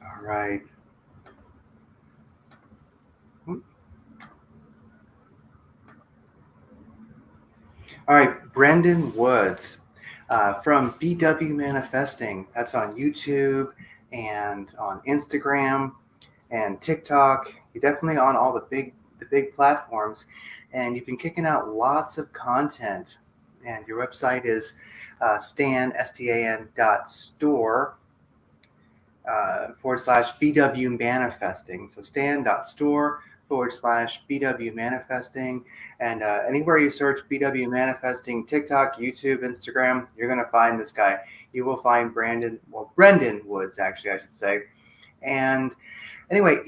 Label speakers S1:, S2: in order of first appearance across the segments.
S1: All right. All right, Brendan Woods from BW Manifesting. That's on YouTube and on Instagram and TikTok. You're definitely on all the big platforms, and you've been kicking out lots of content. And your website is stan // BW Manifesting. So stan.store / BW Manifesting. And anywhere you search BW Manifesting, TikTok, YouTube, Instagram, you're going to find this guy. You will find Brendan Woods, actually, I should say. And anyway,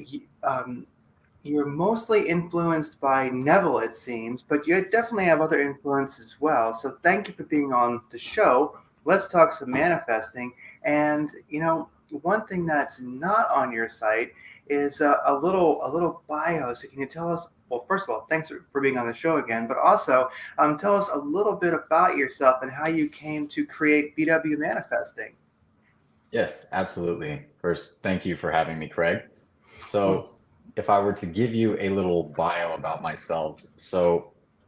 S1: you're mostly influenced by Neville, it seems, but you definitely have other influences as well. So thank you for being on the show. Let's talk some manifesting. And one thing that's not on your site is a little bio. So can you tell us? Well, first of all, thanks for being on the show again, but also tell us a little bit about yourself and how you came to create BW Manifesting.
S2: Yes, absolutely. First, thank you for having me, Craig. So, if I were to give you a little bio about myself,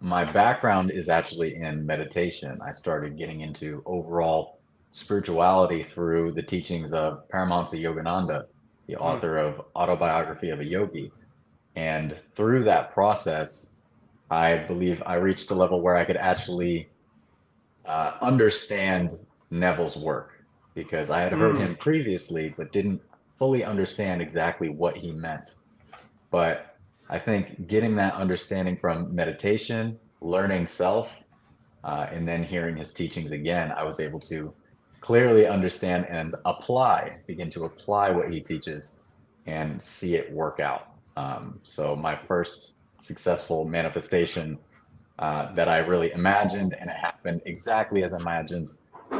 S2: my background is actually in meditation. I started getting into overall spirituality through the teachings of Paramahansa Yogananda, the
S1: Hmm.
S2: author of Autobiography of a Yogi. And through that process, I believe I reached a level where I could actually understand Neville's work because I had heard
S1: Hmm.
S2: him previously, but didn't fully understand exactly what he meant. But I think getting that understanding from meditation, learning self, and then hearing his teachings again, I was able to clearly understand and begin to apply what he teaches and see it work out. So, my first successful manifestation that I really imagined, and it happened exactly as I imagined.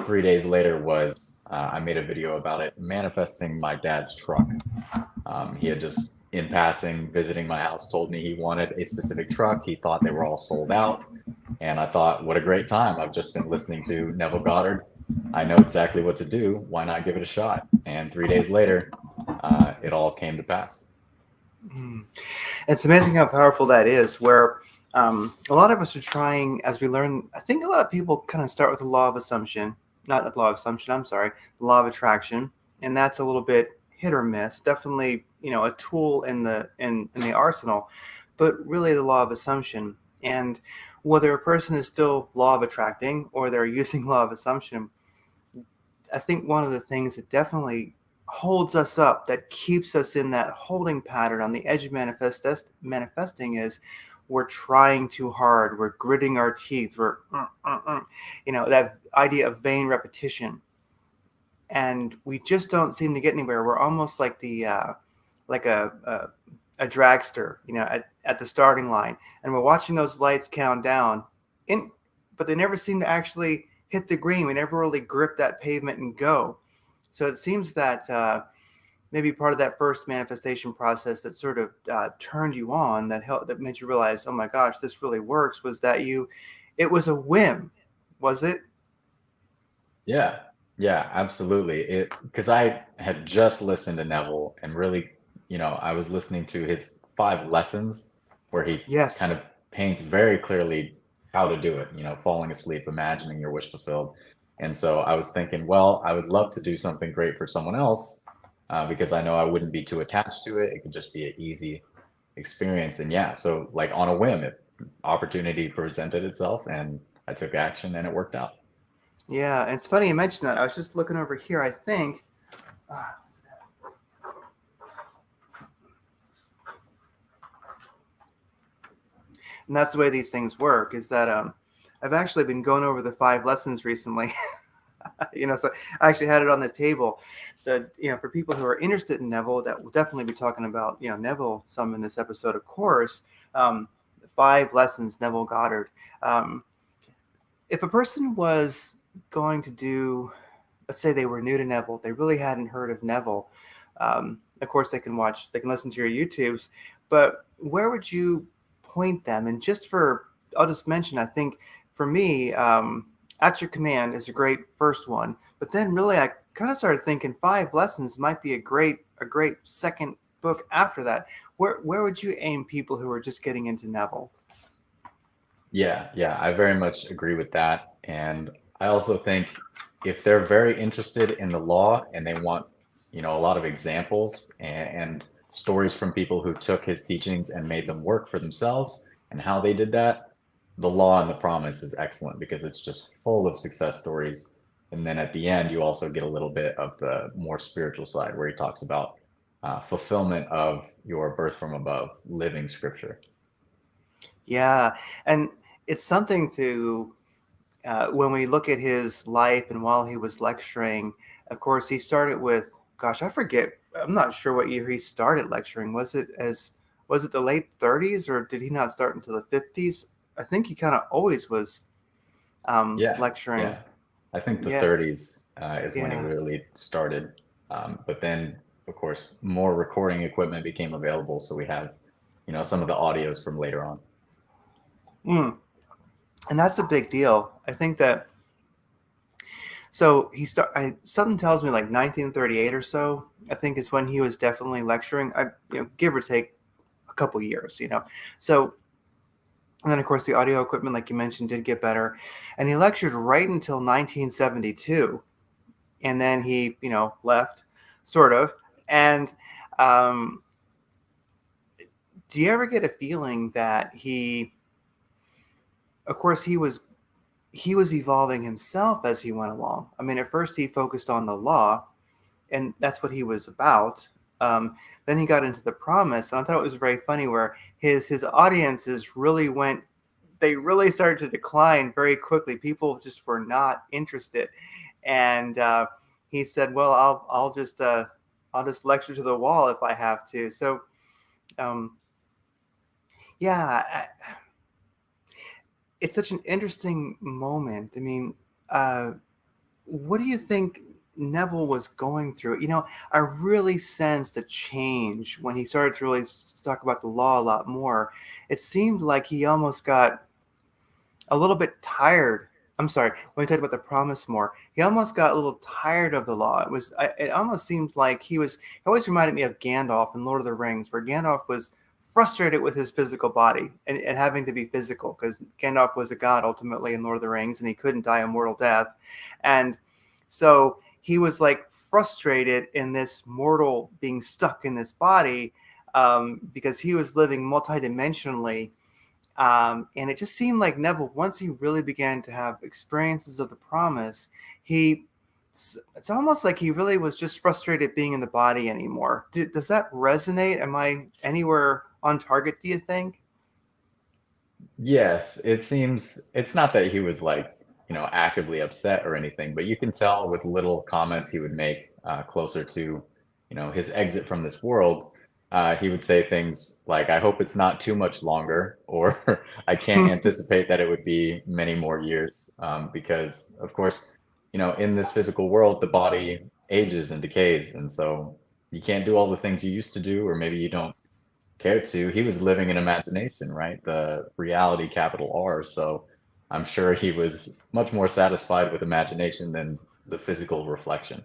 S2: 3 days later was I made a video about it, manifesting my dad's truck. He had just, in passing, visiting my house, told me he wanted a specific truck. He thought they were all sold out. And I thought, what a great time. I've just been listening to Neville Goddard. I know exactly what to do. Why not give it a shot? And 3 days later, it all came to pass.
S1: Hmm. It's amazing how powerful that is, where a lot of us are trying, as we learn, I think a lot of people kind of start with the law of assumption, not the law of assumption, I'm sorry, the law of attraction. And that's a little bit hit or miss, definitely, a tool in the arsenal, but really the law of assumption. And whether a person is still law of attracting or they're using law of assumption, I think one of the things that definitely holds us up, that keeps us in that holding pattern on the edge of manifesting is we're trying too hard. We're gritting our teeth. That idea of vain repetition. And we just don't seem to get anywhere. We're almost like like a dragster, at the starting line. And we're watching those lights count down, in, but they never seem to actually hit the green. We never really grip that pavement and go. So it seems that maybe part of that first manifestation process that sort of turned you on, that made you realize, oh my gosh, this really works, was that it was a whim, was it?
S2: Yeah, yeah, absolutely. It because I had just listened to Neville and really, I was listening to his 5 lessons where he kind
S1: Yes.
S2: of paints very clearly how to do it, falling asleep, imagining your wish fulfilled. And so I was thinking, well, I would love to do something great for someone else because I know I wouldn't be too attached to it. It could just be an easy experience. And yeah, so like on a whim, opportunity presented itself and I took action and it worked out.
S1: Yeah, and it's funny you mentioned that. I was just looking over here. I think, uh, and that's the way these things work. Is that I've actually been going over the 5 lessons recently. So I actually had it on the table. So for people who are interested in Neville, that will definitely be talking about Neville some in this episode, of course. The 5 lessons, Neville Goddard. Um, if a person was going to do, let's say they were new to Neville, they really hadn't heard of Neville. Of course, they can listen to your YouTubes, but where would you point them? And I'll just mention, I think for me, At Your Command is a great first one, but then really I kind of started thinking 5 lessons might be a great second book after that. Where would you aim people who are just getting into Neville?
S2: Yeah, I very much agree with that. And I also think if they're very interested in the law and they want, a lot of examples and stories from people who took his teachings and made them work for themselves and how they did that, the law and the promise is excellent because it's just full of success stories. And then at the end, you also get a little bit of the more spiritual side where he talks about fulfillment of your birth from above, living scripture.
S1: Yeah, and it's something to when we look at his life and while he was lecturing. Of course, he started with, gosh, I forget. I'm not sure what year he started lecturing. Was it the late 30s, or did he not start until the 50s? I think he kind of always was
S2: Yeah,
S1: lecturing.
S2: yeah. I think the
S1: Yeah,
S2: 30s is when he
S1: yeah.
S2: really started. But then, of course, more recording equipment became available, so we have, some of the audios from later on.
S1: Mm. And that's a big deal. I think that so something tells me like 1938 or so, I think is when he was definitely lecturing. Give or take a couple years. So, and then of course the audio equipment, like you mentioned, did get better, and he lectured right until 1972, and then he, left, sort of. And um, do you ever get a feeling that of course, he was evolving himself as he went along? I mean, at first he focused on the law, and that's what he was about. Then he got into the promise, and I thought it was very funny where his audiences really went. They really started to decline very quickly. People just were not interested, and he said, "Well, I'll just lecture to the wall if I have to." So, um, yeah, it's such an interesting moment. I mean, uh, what do you think Neville was going through? I really sensed a change when he started to really talk about the law a lot more. It seemed like he almost got a little bit tired. I'm sorry, when he talked about the promise more, he almost got a little tired of the law. It almost seemed like he always reminded me of Gandalf in Lord of the Rings, where Gandalf was frustrated with his physical body and having to be physical because Gandalf was a god ultimately in Lord of the Rings and he couldn't die a mortal death. And so he was like frustrated in this mortal being stuck in this body because he was living multidimensionally, and it just seemed like Neville, once he really began to have experiences of the promise, he it's almost like he really was just frustrated being in the body anymore. Does that resonate? Am I anywhere on target, do you think?
S2: Yes, it seems it's not that he was like, actively upset or anything, but you can tell with little comments he would make closer to, his exit from this world. He would say things like, I hope it's not too much longer, or I can't anticipate that it would be many more years. Because, of course, in this physical world, the body ages and decays. And so you can't do all the things you used to do, or maybe you don't care to. He was living in imagination, right? The reality, capital R. So I'm sure he was much more satisfied with imagination than the physical reflection.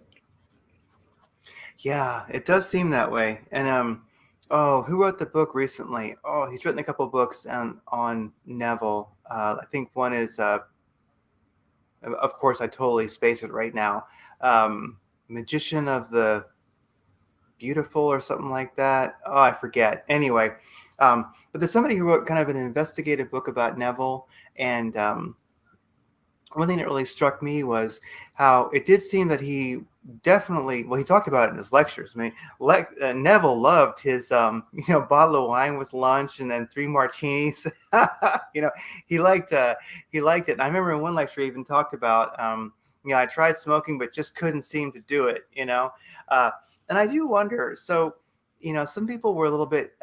S1: Yeah, it does seem that way. And oh, who wrote the book recently? Oh, he's written a couple books on Neville. I think one is, of course, I totally space it right now. Magician of the Beautiful or something like that. Oh, I forget. Anyway, but there's somebody who wrote kind of an investigative book about Neville, and one thing that really struck me was how it did seem that he definitely, well, he talked about it in his lectures. I mean, Neville loved his bottle of wine with lunch and then three martinis. you know he liked it, and I remember in one lecture he even talked about, I tried smoking but just couldn't seem to do it. uh, and I do wonder, so some people were a little bit,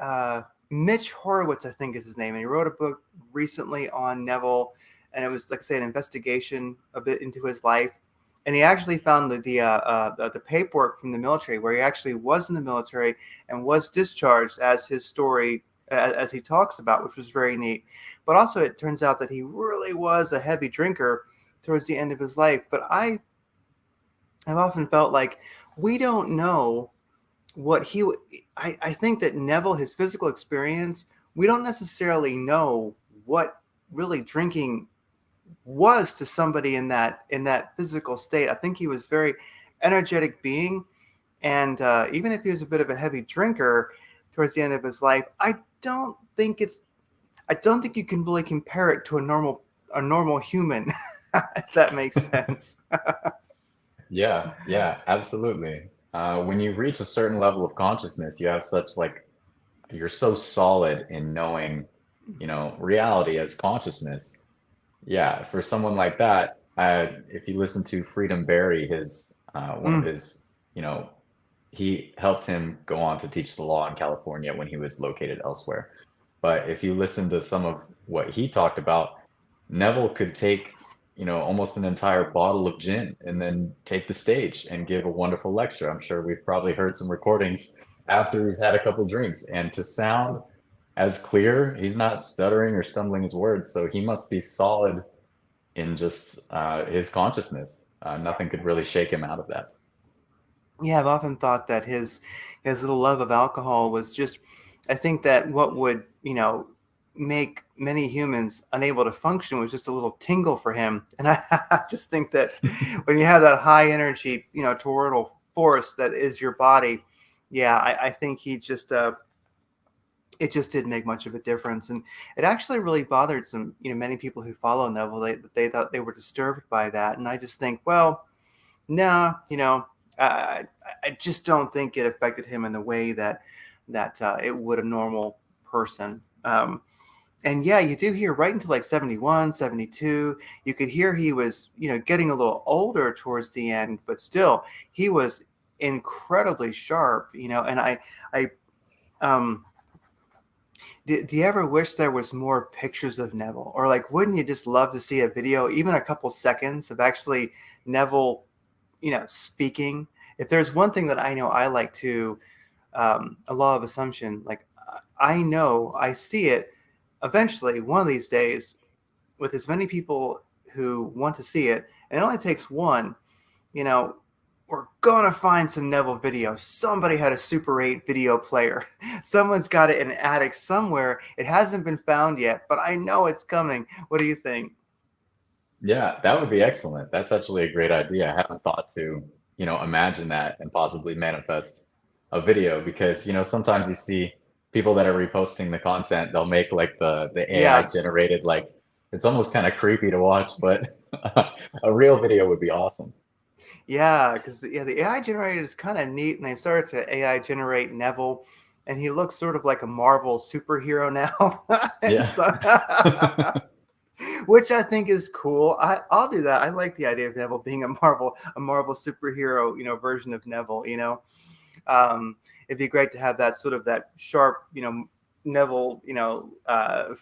S1: Mitch Horowitz, I think is his name, and he wrote a book recently on Neville, and it was, like I say, an investigation a bit into his life. And he actually found the paperwork from the military where he actually was in the military and was discharged, as his story, as he talks about, which was very neat. But also, it turns out that he really was a heavy drinker towards the end of his life. But I've often felt like we don't know what he, I think that Neville, his physical experience, we don't necessarily know what really drinking was to somebody in that physical state. I think he was very energetic being, and even if he was a bit of a heavy drinker towards the end of his life, I don't think you can really compare it to a normal human, if that makes sense.
S2: Yeah, yeah, absolutely. When you reach a certain level of consciousness, you have such like you're so solid in knowing, reality as consciousness. Yeah, for someone like that, if you listen to Freedom Barry, his one of
S1: Mm.
S2: his, you know, he helped him go on to teach the law in California when he was located elsewhere. But if you listen to some of what he talked about, Neville could take, almost an entire bottle of gin and then take the stage and give a wonderful lecture. I'm sure we've probably heard some recordings after he's had a couple drinks, and to sound as clear, he's not stuttering or stumbling his words. So he must be solid in just his consciousness. Nothing could really shake him out of that.
S1: Yeah, I've often thought that his little love of alcohol was just, I think that what would, make many humans unable to function was just a little tingle for him. And I just think that when you have that high energy, toroidal force that is your body, yeah, I think he just it just didn't make much of a difference. And it actually really bothered some, many people who follow Neville. They thought they were disturbed by that. And I just think, well, no, I, I just don't think it affected him in the way that it would a normal person. And yeah, you do hear right into like 71, 72. You could hear he was, getting a little older towards the end, but still he was incredibly sharp, and I, um, do you ever wish there was more pictures of Neville? Or like, wouldn't you just love to see a video, even a couple seconds of actually Neville, speaking? If there's one thing that I know I like to, a law of assumption, like I know I see it eventually one of these days with as many people who want to see it, and it only takes one, you know, we're gonna find some Neville video. Somebody had a Super 8 video player. Someone's got it in an attic somewhere. It hasn't been found yet, but I know it's coming. What do you think?
S2: Yeah, that would be excellent. That's actually a great idea. I haven't thought to, imagine that and possibly manifest a video because, sometimes you see people that are reposting the content, they'll make like the AI
S1: Yeah,
S2: generated like it's almost kind of creepy to watch, but a real video would be awesome.
S1: yeah, because the AI generated is kind of neat, and they've started to AI generate Neville, and he looks sort of like a Marvel superhero now, and
S2: Yeah.
S1: so which I think is cool. I'll do that. I like the idea of Neville being a Marvel superhero, version of Neville. It'd be great to have that sort of that sharp, Neville,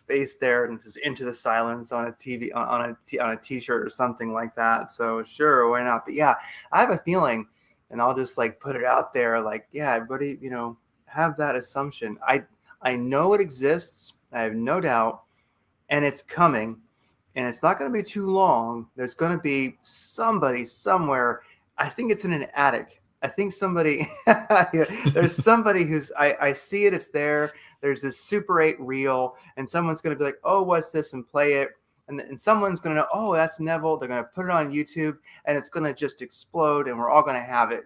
S1: face there and just into the silence on a TV on a T-shirt or something like that. So sure, why not? But yeah, I have a feeling, and I'll just like put it out there, like yeah, everybody, have that assumption. I know it exists. I have no doubt, and it's coming, and it's not going to be too long. There's going to be somebody somewhere. I think it's in an attic. I think somebody, yeah, there's somebody I see it, it's there. There's this Super 8 reel, and someone's going to be like, oh, what's this? And play it. And someone's going to know, oh, that's Neville. They're going to put it on YouTube, and it's going to just explode, and we're all going to have it.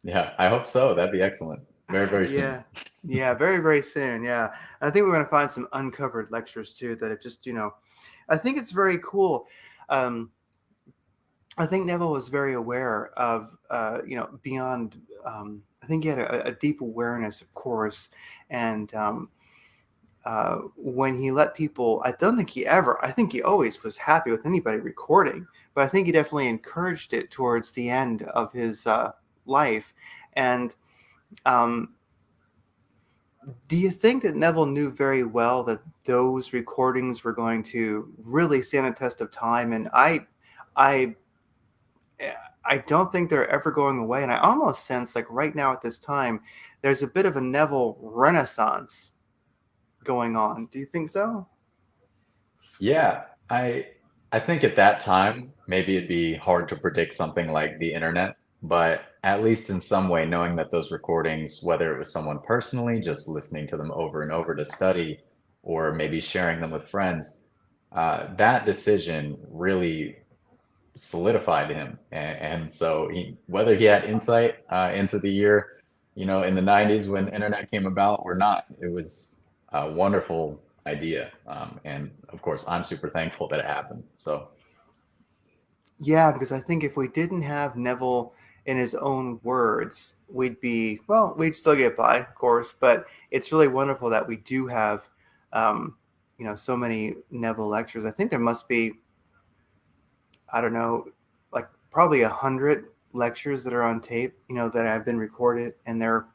S2: Yeah, I hope so. That'd be excellent. Very, very soon.
S1: Yeah. Yeah. Very, very soon. Yeah. I think we're going to find some uncovered lectures too that have just, I think it's very cool. Um, I think Neville was very aware of, beyond. I think he had a deep awareness, of course, and when he let people, I don't think he ever. I think he always was happy with anybody recording, but I think he definitely encouraged it towards the end of his life. And um, do you think that Neville knew very well that those recordings were going to really stand a test of time? And I I don't think they're ever going away. And I almost sense like right now at this time, there's a bit of a Neville Renaissance going on. Do you think so?
S2: Yeah, I think at that time maybe it'd be hard to predict something like the internet. but at least in some way, knowing that those recordings, whether it was someone personally just listening to them over and over to study, or maybe sharing them with friends, that decision really solidified him. And so whether he had insight into the year, in the 90s when internet came about or not, it was a wonderful idea. And of course, I'm super thankful that it happened. So
S1: Yeah, because I think if we didn't have Neville in his own words, we'd still get by, of course, but it's really wonderful that we do have, um, so many Neville lectures. I think there must be, I don't know, like probably 100 lectures that are on tape, that have been recorded, and they're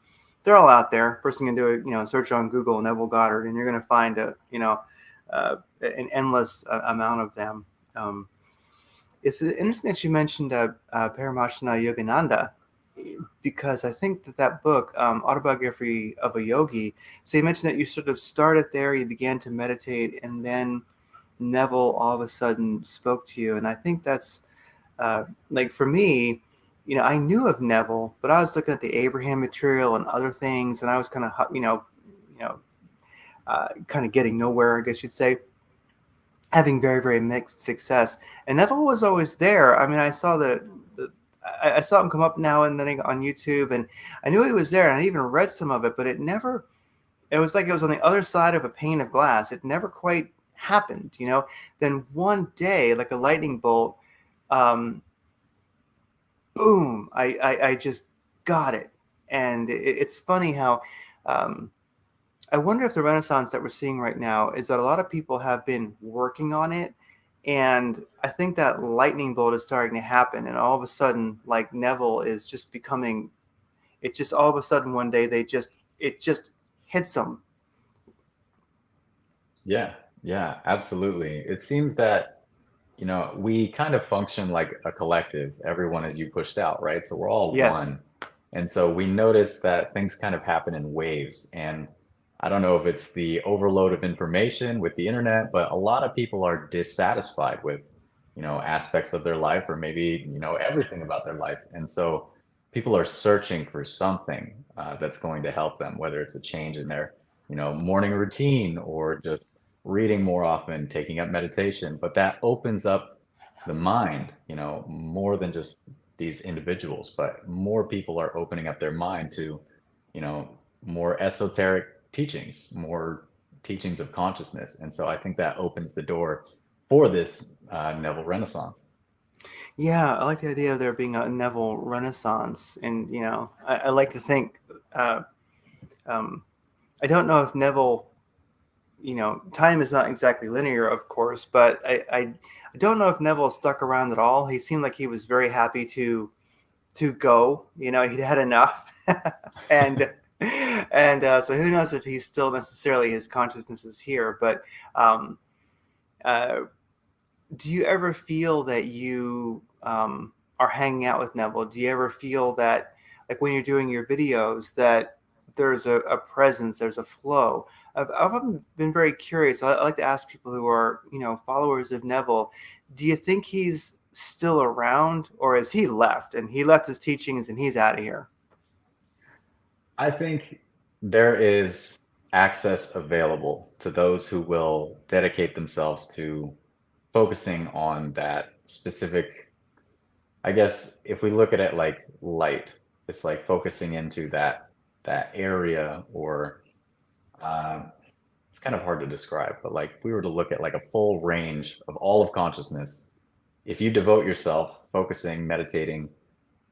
S1: all out there. Person can do it, search on Google Neville Goddard, and you're going to find an endless amount of them. It's interesting that you mentioned Paramashna Yogananda, because I think that book, Autobiography of a Yogi, so you mentioned that you sort of started there, you began to meditate, and then Neville all of a sudden spoke to you. And I think that's like for me, I knew of Neville, but I was looking at the Abraham material and other things, and I was kind of, kind of getting nowhere, I guess you'd say, having very, very mixed success. And Neville was always there. I mean, I saw him come up now and then on YouTube, and I knew he was there, and I even read some of it, but it was like it was on the other side of a pane of glass. It never quite happened. Then one day, like a lightning bolt, um, boom, I just got it. And it's funny how, um, I wonder if the renaissance that we're seeing right now is that a lot of people have been working on it. And I think that lightning bolt is starting to happen. And all of a sudden, like Neville is just becoming, it just all of a sudden one day, it just hits them.
S2: yeah, yeah, absolutely. It seems that, we kind of function like a collective, everyone as you pushed out, right? So we're all
S1: Yes.
S2: one. And so we notice that things kind of happen in waves. And I don't know if it's the overload of information with the internet, but a lot of people are dissatisfied with, aspects of their life or maybe, everything about their life. And so people are searching for something that's going to help them, whether it's a change in their, morning routine or just reading more often, taking up meditation. But that opens up the mind, more than just these individuals, but more people are opening up their mind to, more esoteric teachings, more teachings of consciousness. And so I think that opens the door for this Neville Renaissance.
S1: Yeah, I like the idea of there being a Neville Renaissance. And, I like to think, uh, um, I don't know if Neville, time is not exactly linear, of course, but I don't know if Neville stuck around at all. He seemed like he was very happy to go. He'd had enough, and so who knows if he's still necessarily his consciousness is here. But um, uh, do you ever feel that you are hanging out with Neville? Do you ever feel that, like when you're doing your videos, that there's a presence, there's a flow? I've often been very curious. I like to ask people who are, followers of Neville, do you think he's still around, or is he left and he left his teachings and he's out of here?
S2: I think there is access available to those who will dedicate themselves to focusing on that specific. I guess if we look at it like light, it's like focusing into that area, or uh, it's kind of hard to describe, but like if we were to look at like a full range of all of consciousness, if you devote yourself focusing, meditating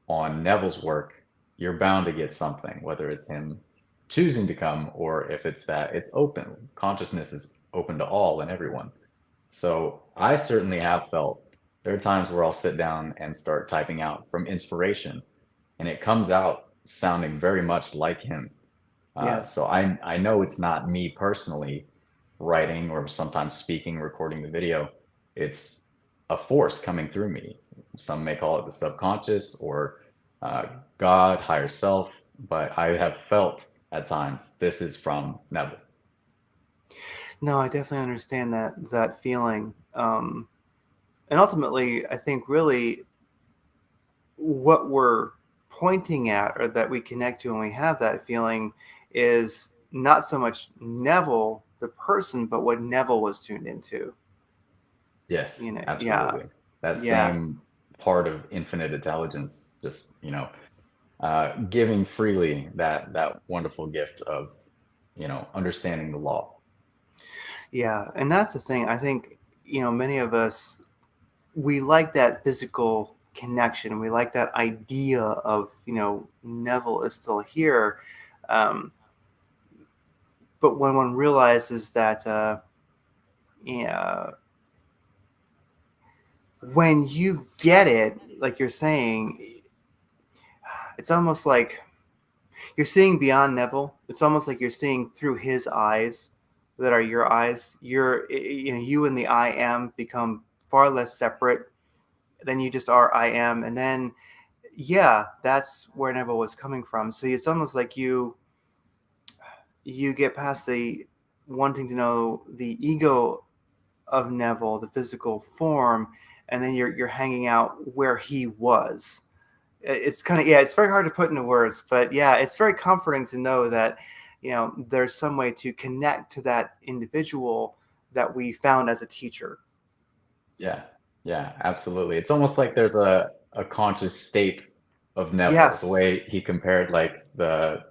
S2: on Neville's work, you're bound to get something, whether it's him choosing to come or if it's that it's open. Consciousness is open to all and everyone. So I certainly have felt there are times where I'll sit down and start typing out from inspiration, and it comes out sounding very much like him.
S1: Yes.
S2: So I know it's not me personally writing or sometimes speaking, recording the video. It's a force coming through me. Some may call it the subconscious or uh, God, higher self, but I have felt at times this is from Neville.
S1: No, I definitely understand that feeling. And ultimately, I think really what we're pointing at, or that we connect to when we have that feeling, is not so much Neville the person, but what Neville was tuned into.
S2: Yes,
S1: Yeah,
S2: absolutely. That
S1: yeah,
S2: same part of infinite intelligence, just, giving freely that wonderful gift of, understanding the law.
S1: yeah. And that's the thing. I think, many of us, we like that physical connection. We like that idea of, Neville is still here. Um, but when one realizes that, yeah, when you get it, like you're saying, it's almost like you're seeing beyond Neville. It's almost like you're seeing through his eyes that are your eyes. You and the I am become far less separate than you just are I am. And then, yeah, that's where Neville was coming from. So it's almost like you get past the wanting to know the ego of Neville, the physical form, and then you're hanging out where he was. It's kind of, yeah, it's very hard to put into words, but yeah, it's very comforting to know that there's some way to connect to that individual that we found as a teacher.
S2: Yeah, yeah, absolutely. It's almost like there's a conscious state of Neville, the
S1: Yes.
S2: way he compared like the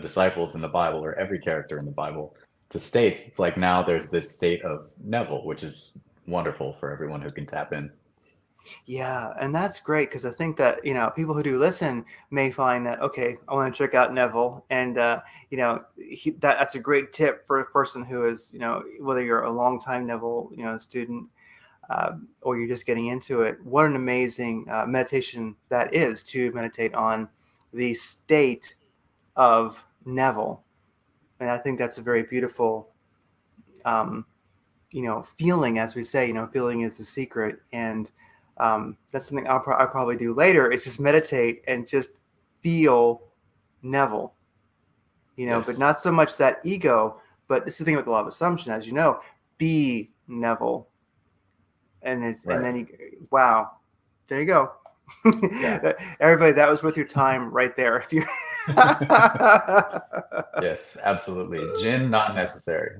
S2: disciples in the Bible, or every character in the Bible, to states. It's like now there's this state of Neville, which is wonderful for everyone who can tap in.
S1: Yeah, and that's great because I think that people who do listen may find that, okay, I want to check out Neville, and that's a great tip for a person who is, whether you're a long time Neville student, or you're just getting into it. What an amazing meditation that is, to meditate on the state of Neville, and I think that's a very beautiful um, feeling, as we say, feeling is the secret. And that's something I'll probably do later, is just meditate and just feel Neville, but
S2: Yes,
S1: not so much that ego, but this is the thing with the law of assumption, as you know, be Neville. And
S2: right.
S1: then wow, there you go.
S2: Yeah.
S1: Everybody, that was worth your time right there. If you
S2: Yes, absolutely. Gin not necessary.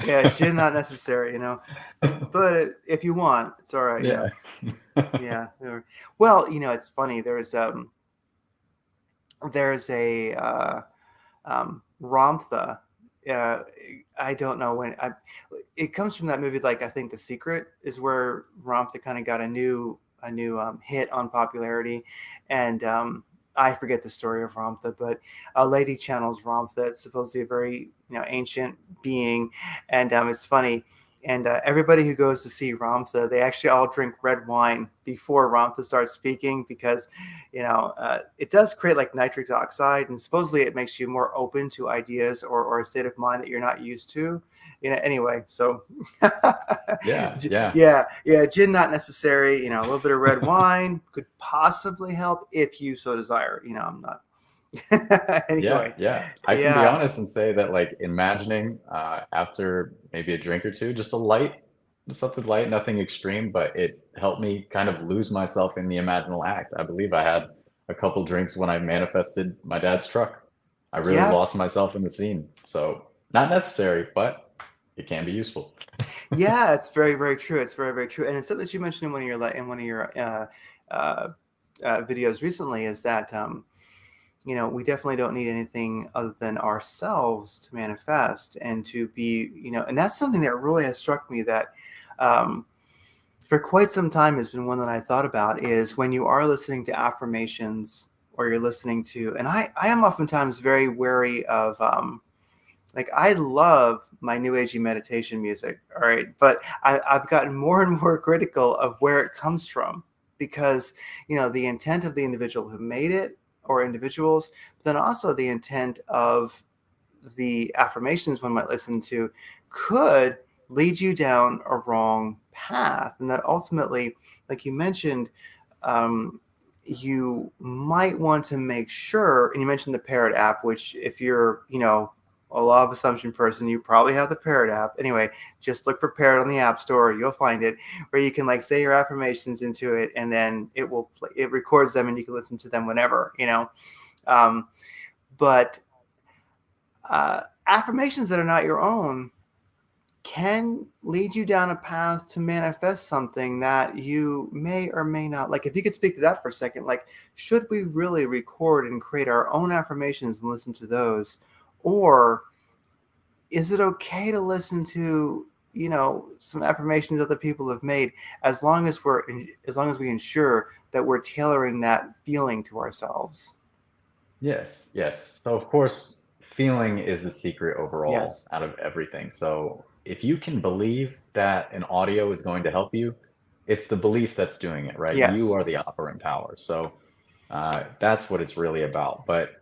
S1: Yeah, gin not necessary, but if you want, it's all right,
S2: Yeah.
S1: yeah. Well, it's funny. There's a Ramtha. Uh, I don't know when. It comes from that movie. Like, I think The Secret is where Ramtha kind of got a new hit on popularity, and I forget the story of Ramtha, but a lady channels Ramtha. It's supposedly a very ancient being, and it's funny. And everybody who goes to see Ramtha, they actually all drink red wine before Ramtha starts speaking, because it does create like nitric oxide, and supposedly it makes you more open to ideas, or a state of mind that you're not used to. Anyway, so
S2: Yeah, yeah.
S1: yeah, gin not necessary. A little bit of red wine could possibly help if you so desire. I'm not.
S2: Yeah,
S1: Anyway,
S2: yeah. I can be
S1: yeah,
S2: honest and say that, like, imagining after maybe a drink or two, just something light, nothing extreme, but it helped me kind of lose myself in the imaginal act. I believe I had a couple drinks when I manifested my dad's truck. I really lost
S1: yes,
S2: myself in the scene. So, not necessary, but it can be useful.
S1: yeah. It's very, very true. It's very, very true. And it's something that you mentioned in one of your uh, videos recently, is that we definitely don't need anything other than ourselves to manifest and to be, and that's something that really has struck me, that um, for quite some time has been one that I thought about, is when you are listening to affirmations, or you're listening to, and I am oftentimes very wary of, like, I love my new agey meditation music, all right, but I've gotten more and more critical of where it comes from, because the intent of the individual who made it, or individuals, but then also the intent of the affirmations one might listen to, could lead you down a wrong path, and that ultimately, like you mentioned, um, you might want to make sure. And you mentioned the Parrot app, which, if you're a law of assumption person, you probably have the Parrot app. Anyway, just look for Parrot on the App Store. You'll find it, where you can like say your affirmations into it, and then it records them, and you can listen to them whenever, Um, but affirmations that are not your own can lead you down a path to manifest something that you may or may not like. If you could speak to that for a second, like, should we really record and create our own affirmations and listen to those? Or is it okay to listen to, some affirmations other people have made, as long as we ensure that we're tailoring that feeling to ourselves?
S2: Yes, yes. So of course, feeling is the secret overall
S1: Yes.
S2: out of everything. So if you can believe that an audio is going to help you, it's the belief that's doing it, right? You
S1: Yes.
S2: are the operant power. So that's what it's really about. But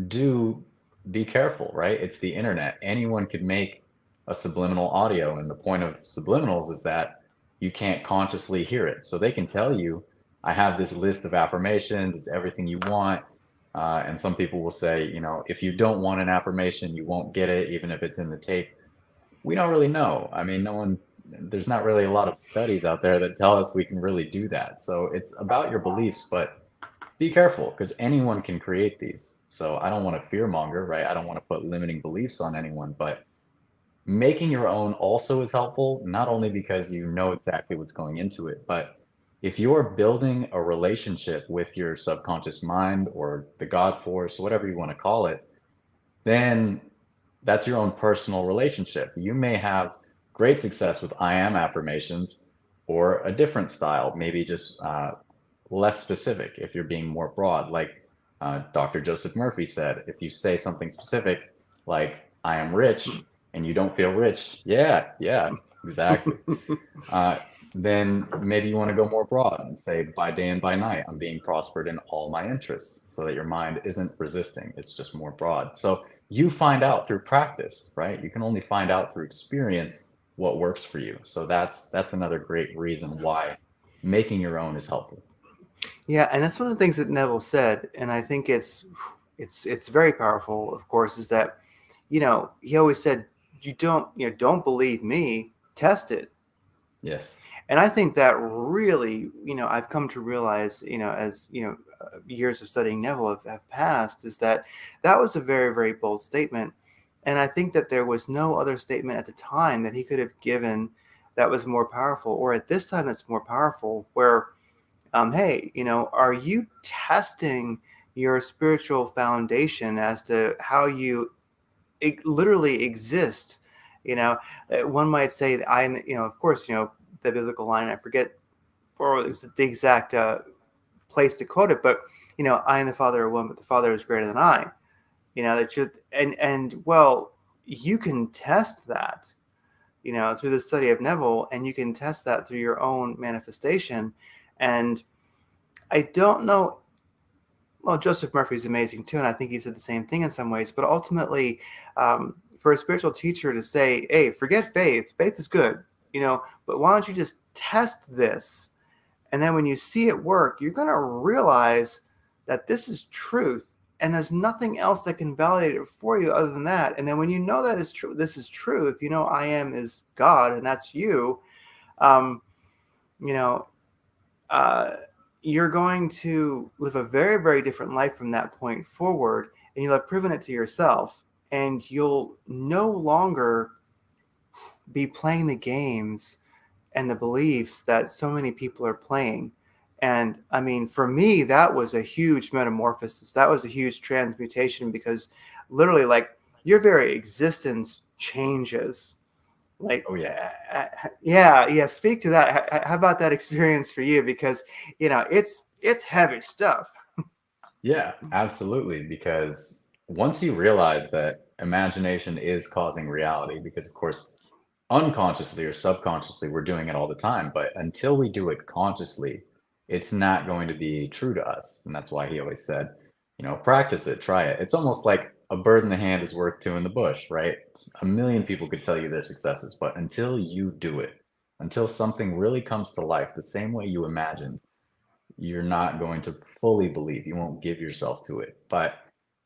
S2: do be careful, right? It's the internet. Anyone could make a subliminal audio, and the point of subliminals is that you can't consciously hear it. So they can tell you, I have this list of affirmations, it's everything you want. And some people will say, if you don't want an affirmation, you won't get it, even if it's in the tape. We don't really know. I mean, there's not really a lot of studies out there that tell us we can really do that. So it's about your beliefs, but be careful, because anyone can create these. So I don't want to fearmonger, right? I don't want to put limiting beliefs on anyone, but making your own also is helpful, not only because you know exactly what's going into it, but if you're building a relationship with your subconscious mind or the God force, whatever you want to call it, then that's your own personal relationship. You may have great success with I am affirmations, or a different style, maybe just less specific if you're being more broad. Like Dr. Joseph Murphy said, if you say something specific like I am rich and you don't feel rich, yeah, yeah, exactly. Uh, then maybe you want to go more broad and say by day and by night, I'm being prospered in all my interests, so that your mind isn't resisting. It's just more broad. So you find out through practice, right? You can only find out through experience what works for you. So that's another great reason why making your own is helpful.
S1: Yeah, and that's one of the things that Neville said, and I think it's very powerful. Of course, is that, he always said, don't believe me, test it.
S2: Yes.
S1: And I think that really, I've come to realize, as years of studying Neville have passed, is that that was a very, very bold statement. And I think that there was no other statement at the time that he could have given that was more powerful, or at this time that's more powerful, where, hey, are you testing your spiritual foundation as to how you literally exist? One might say that of course, the biblical line, I forget, or the exact place to quote it, but, I and the Father are one, but the Father is greater than I. That you and well, you can test that, through the study of Neville, and you can test that through your own manifestation. And I don't know. Well, Joseph Murphy's amazing too, and I think he said the same thing in some ways. But ultimately, for a spiritual teacher to say, "Hey, forget faith. Faith is good, but why don't you just test this? And then when you see it work, you're going to realize that this is truth, and there's nothing else that can validate it for you other than that. And then when you know that is true, this is truth. I am is God, and that's you. Um, you know, uh, you're going to live a very, very different life from that point forward, and you'll have proven it to yourself, and you'll no longer be playing the games and the beliefs that so many people are playing. And I mean, for me, that was a huge metamorphosis. That was a huge transmutation, because literally, like, your very existence changes. Like,
S2: Oh, yes.
S1: yeah, yeah. Speak to that. How about that experience for you? Because it's heavy stuff.
S2: Yeah, absolutely. Because once you realize that imagination is causing reality, because of course, unconsciously or subconsciously, we're doing it all the time. But until we do it consciously, it's not going to be true to us. And that's why he always said, practice it, try it. It's almost like a bird in the hand is worth two in the bush, right? A million people could tell you their successes, but until you do it, until something really comes to life the same way you imagined, you're not going to fully believe. You won't give yourself to it. But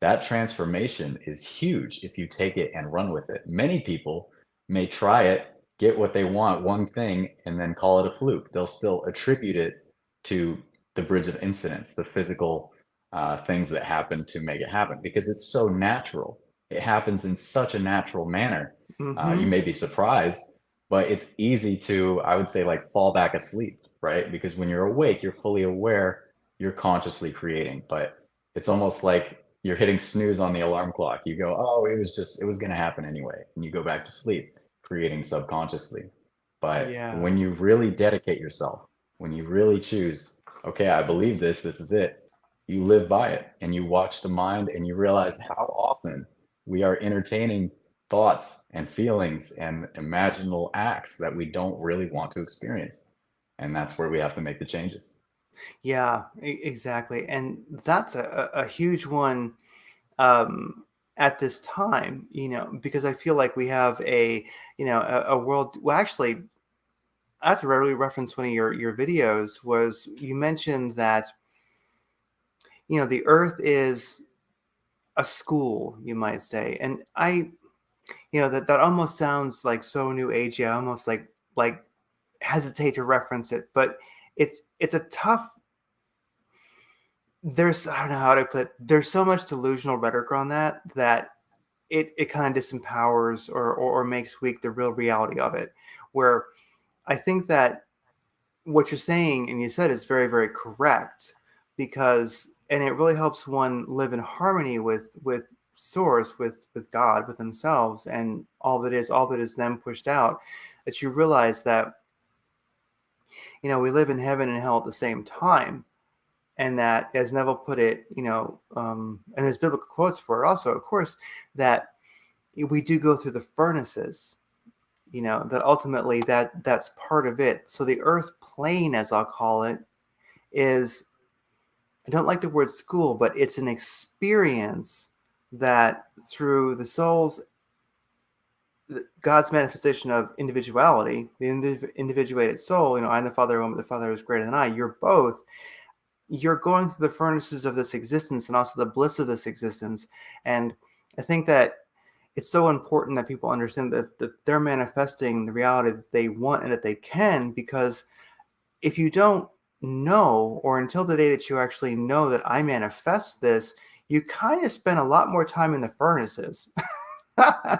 S2: that transformation is huge if you take it and run with it. Many people may try it, get what they want, one thing, and then call it a fluke. They'll still attribute it to the bridge of incidents, the physical things that happen to make it happen, because it's so natural. It happens in such a natural manner. You
S1: Mm-hmm.
S2: may be surprised, but it's easy to, I would say, like fall back asleep, right? Because when you're awake, you're fully aware, you're consciously creating. But it's almost like you're hitting snooze on the alarm clock. You go, oh, it was going to happen anyway. And you go back to sleep, creating subconsciously. But
S1: Yeah.
S2: when you really dedicate yourself, when you really choose, okay, I believe this is it, you live by it and you watch the mind and you realize how often we are entertaining thoughts and feelings and imaginable acts that we don't really want to experience. And that's where we have to make the changes.
S1: Yeah, exactly. And that's a huge one um, at this time, because I feel like we have a world. Well, actually, I have to really reference one of your videos. Was you mentioned that the Earth is a school, you might say, and that almost sounds like so new agey. I almost like hesitate to reference it, but it's a tough. There's I don't know how to put it, there's so much delusional rhetoric on that it kind of disempowers or makes weak the real reality of it. Where I think that what you're saying and you said is very, very correct, because and it really helps one live in harmony with source, with God, with themselves, and all that is then pushed out, that you realize that we live in heaven and hell at the same time. And that, as Neville put it, and there's biblical quotes for it also, of course, that we do go through the furnaces, that ultimately that's part of it. So the earth plane, as I'll call it, is, I don't like the word school, but it's an experience that through the soul's, God's manifestation of individuality, the individuated soul, I'm the Father, the Father is greater than I. You're going through the furnaces of this existence and also the bliss of this existence. And I think that it's so important that people understand that they're manifesting the reality that they want and that they can, because if you don't know, or until the day that you actually know that I manifest this, you kind of spend a lot more time in the furnaces.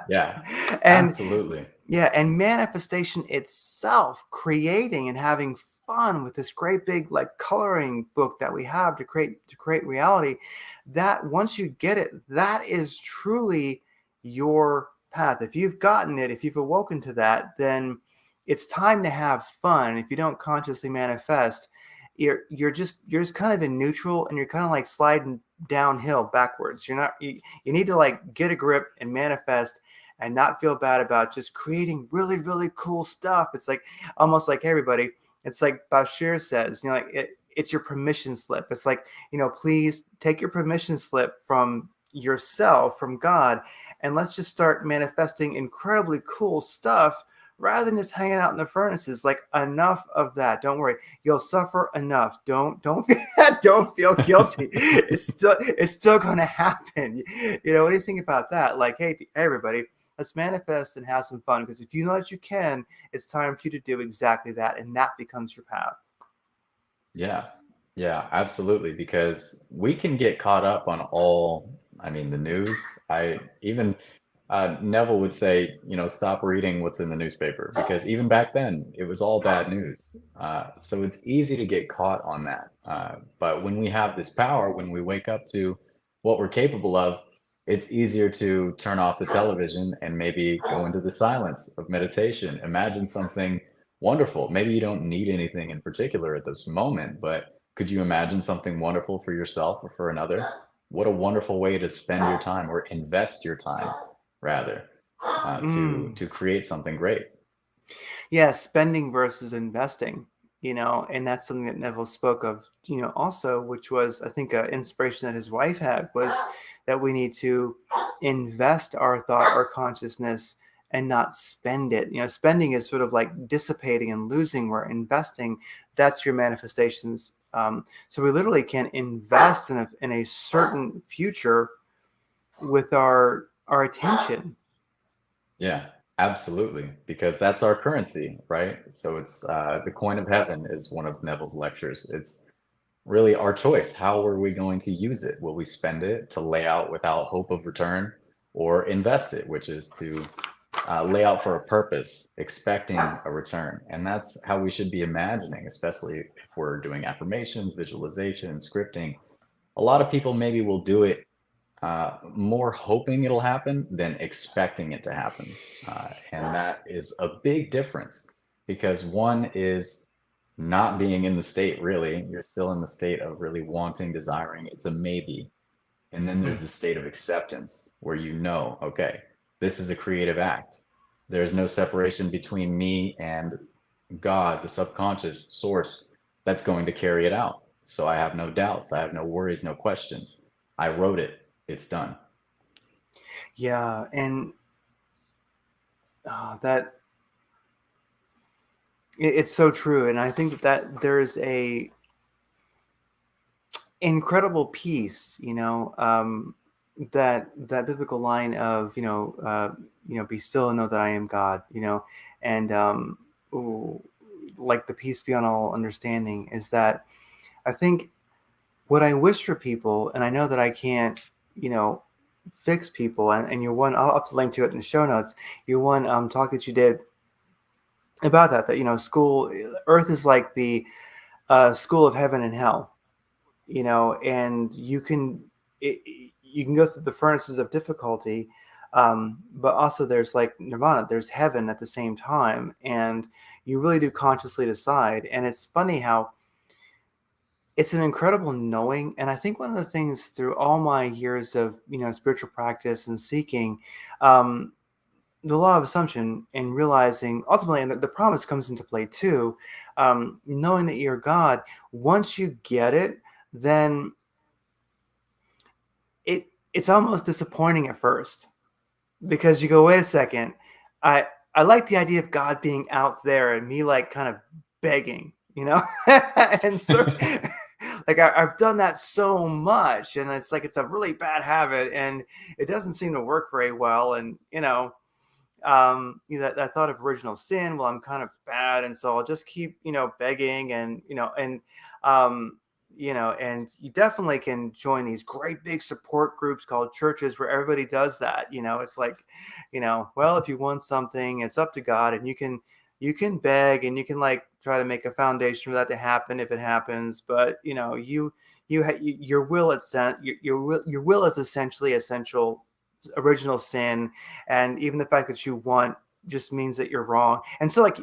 S2: Yeah,
S1: and
S2: absolutely.
S1: yeah, and manifestation itself, creating and having fun with this great big like coloring book that we have to create reality, that once you get it, that is truly your path. If you've gotten it, if you've awoken to that, then it's time to have fun. If you don't consciously manifest, you're just kind of in neutral, and you're kind of like sliding downhill backwards. You need to like get a grip and manifest, and not feel bad about just creating really, really cool stuff. It's like almost like, hey, everybody, it's like Bashir says, like it's your permission slip. It's like, please take your permission slip from yourself, from God, and let's just start manifesting incredibly cool stuff rather than just hanging out in the furnaces. Like, enough of that. Don't worry. You'll suffer enough. Don't don't feel guilty. It's still going to happen. What do you think about that? Like, hey, everybody, let's manifest and have some fun, because if you know that you can, it's time for you to do exactly that, and that becomes your path.
S2: Yeah. Yeah, absolutely. Because we can get caught up on all, I mean, the news. I even Neville would say, stop reading what's in the newspaper, because even back then it was all bad news. So it's easy to get caught on that. But when we have this power, when we wake up to what we're capable of, it's easier to turn off the television and maybe go into the silence of meditation. Imagine something wonderful. Maybe you don't need anything in particular at this moment, but could you imagine something wonderful for yourself or for another? What a wonderful way to spend your time, or invest your time rather, to
S1: Mm.
S2: create something great.
S1: Yeah, spending versus investing, and that's something that Neville spoke of, also, which was, I think, an inspiration that his wife had, was that we need to invest our thought, our consciousness, and not spend it. Spending is sort of like dissipating and losing, where investing, that's your manifestations. So we literally can invest in a certain future with our attention.
S2: Yeah, absolutely. Because that's our currency, right? So it's the coin of heaven is one of Neville's lectures. It's really our choice. How are we going to use it? Will we spend it to lay out without hope of return, or invest it, which is to lay out for a purpose, expecting a return? And that's how we should be imagining, especially if we're doing affirmations, visualization, scripting. A lot of people maybe will do it more hoping it'll happen than expecting it to happen. And that is a big difference, because one is not being in the state, really. You're still in the state of really wanting, desiring. It's a maybe. And then there's the state of acceptance where you know, okay, this is a creative act. There's no separation between me and God, the subconscious source that's going to carry it out. So I have no doubts. I have no worries, no questions. I wrote it. It's done.
S1: Yeah, and that it's so true. And I think that there's a incredible peace, that biblical line of, be still and know that I am God, and ooh, like the peace beyond all understanding is that I think what I wish for people, and I know that I can't, fix people, and your one, I'll have to link to it in the show notes. Your one talk that you did about that, school, Earth is like the school of heaven and hell, and you can go through the furnaces of difficulty, but also there's like nirvana, there's heaven at the same time, and you really do consciously decide. And it's funny how it's an incredible knowing. And I think one of the things through all my years of spiritual practice and seeking, um, the law of assumption and realizing ultimately, and the promise comes into play too, knowing that you're God. Once you get it, then it's almost disappointing at first, because you go, wait a second, I like the idea of God being out there and me like kind of begging, and so like I've done that so much, and it's like it's a really bad habit, and it doesn't seem to work very well, and that thought of original sin, well, I'm kind of bad, and so I'll just keep begging, and and you definitely can join these great big support groups called churches where everybody does that. It's like, well, if you want something, it's up to God, and you can beg, and you can like try to make a foundation for that to happen if it happens, but your will, your will is essentially essential original sin, and even the fact that you want just means that you're wrong. And so like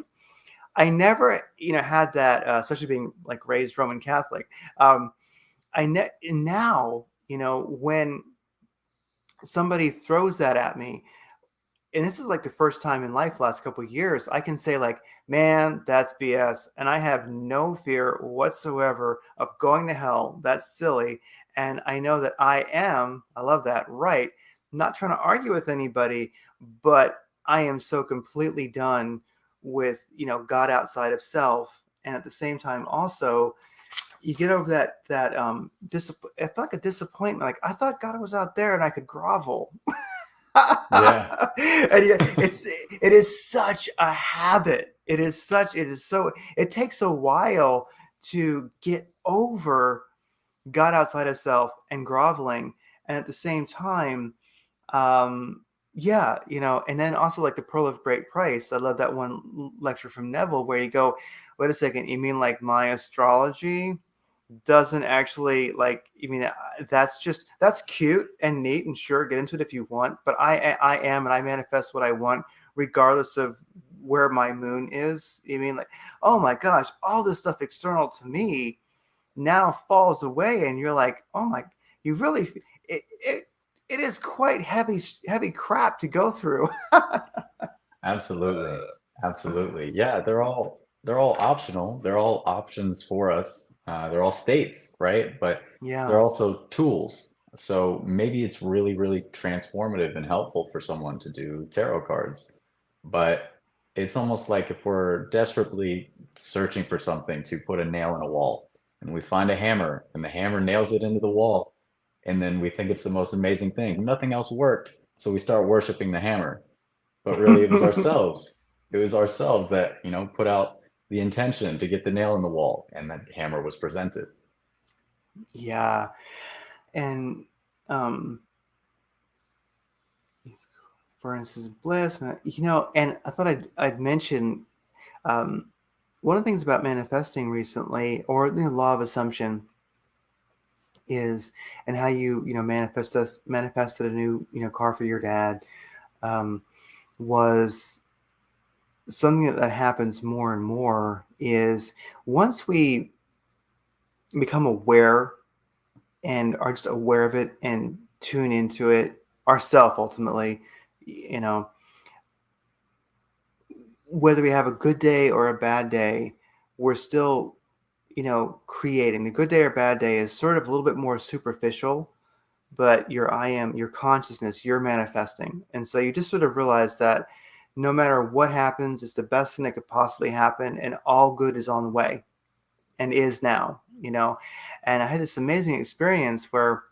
S1: I never had that, especially being like raised Roman Catholic. Now when somebody throws that at me, and this is like the first time in life last couple of years, I can say like, man, that's BS, and I have no fear whatsoever of going to hell. That's silly. And I know that I love that, right, not trying to argue with anybody, but I am so completely done with God outside of self. And at the same time also, you get over I felt like a disappointment, like I thought God was out there and I could grovel.
S2: Yeah,
S1: And yet it is such a habit. It takes a while to get over God outside of self and groveling. And at the same time, yeah, and then also like the Pearl of Great Price. I love that one lecture from Neville where you go, wait a second, you mean like my astrology doesn't actually, like, you mean that's cute and neat, and sure, get into it if you want, but I am, and I manifest what I want regardless of where my moon is. You mean like, oh my gosh, all this stuff external to me now falls away, and you're like, oh my, you really, it is quite heavy crap to go through.
S2: absolutely. Absolutely. Yeah, they're all optional. They're all options for us. They're all states, right? But they're
S1: Yeah.
S2: also tools. So maybe it's really, really transformative and helpful for someone to do tarot cards. But it's almost like if we're desperately searching for something to put a nail in a wall, and we find a hammer, and the hammer nails it into the wall, and then we think it's the most amazing thing. Nothing else worked, so we start worshiping the hammer. But really, it was ourselves. It was ourselves that, put out the intention to get the nail in the wall, and that hammer was presented.
S1: Yeah. And um, for instance, bliss, and I thought I'd mention um, one of the things about manifesting recently, or the law of assumption, is, and how you manifested a new car for your dad, was something that happens more and more. Is once we become aware and are just aware of it and tune into it ourselves, ultimately, you know whether we have a good day or a bad day, we're still creating. The good day or bad day is sort of a little bit more superficial, but your consciousness, you're manifesting. And so you just sort of realize that no matter what happens, it's the best thing that could possibly happen, and all good is on the way and is now. And I had this amazing experience where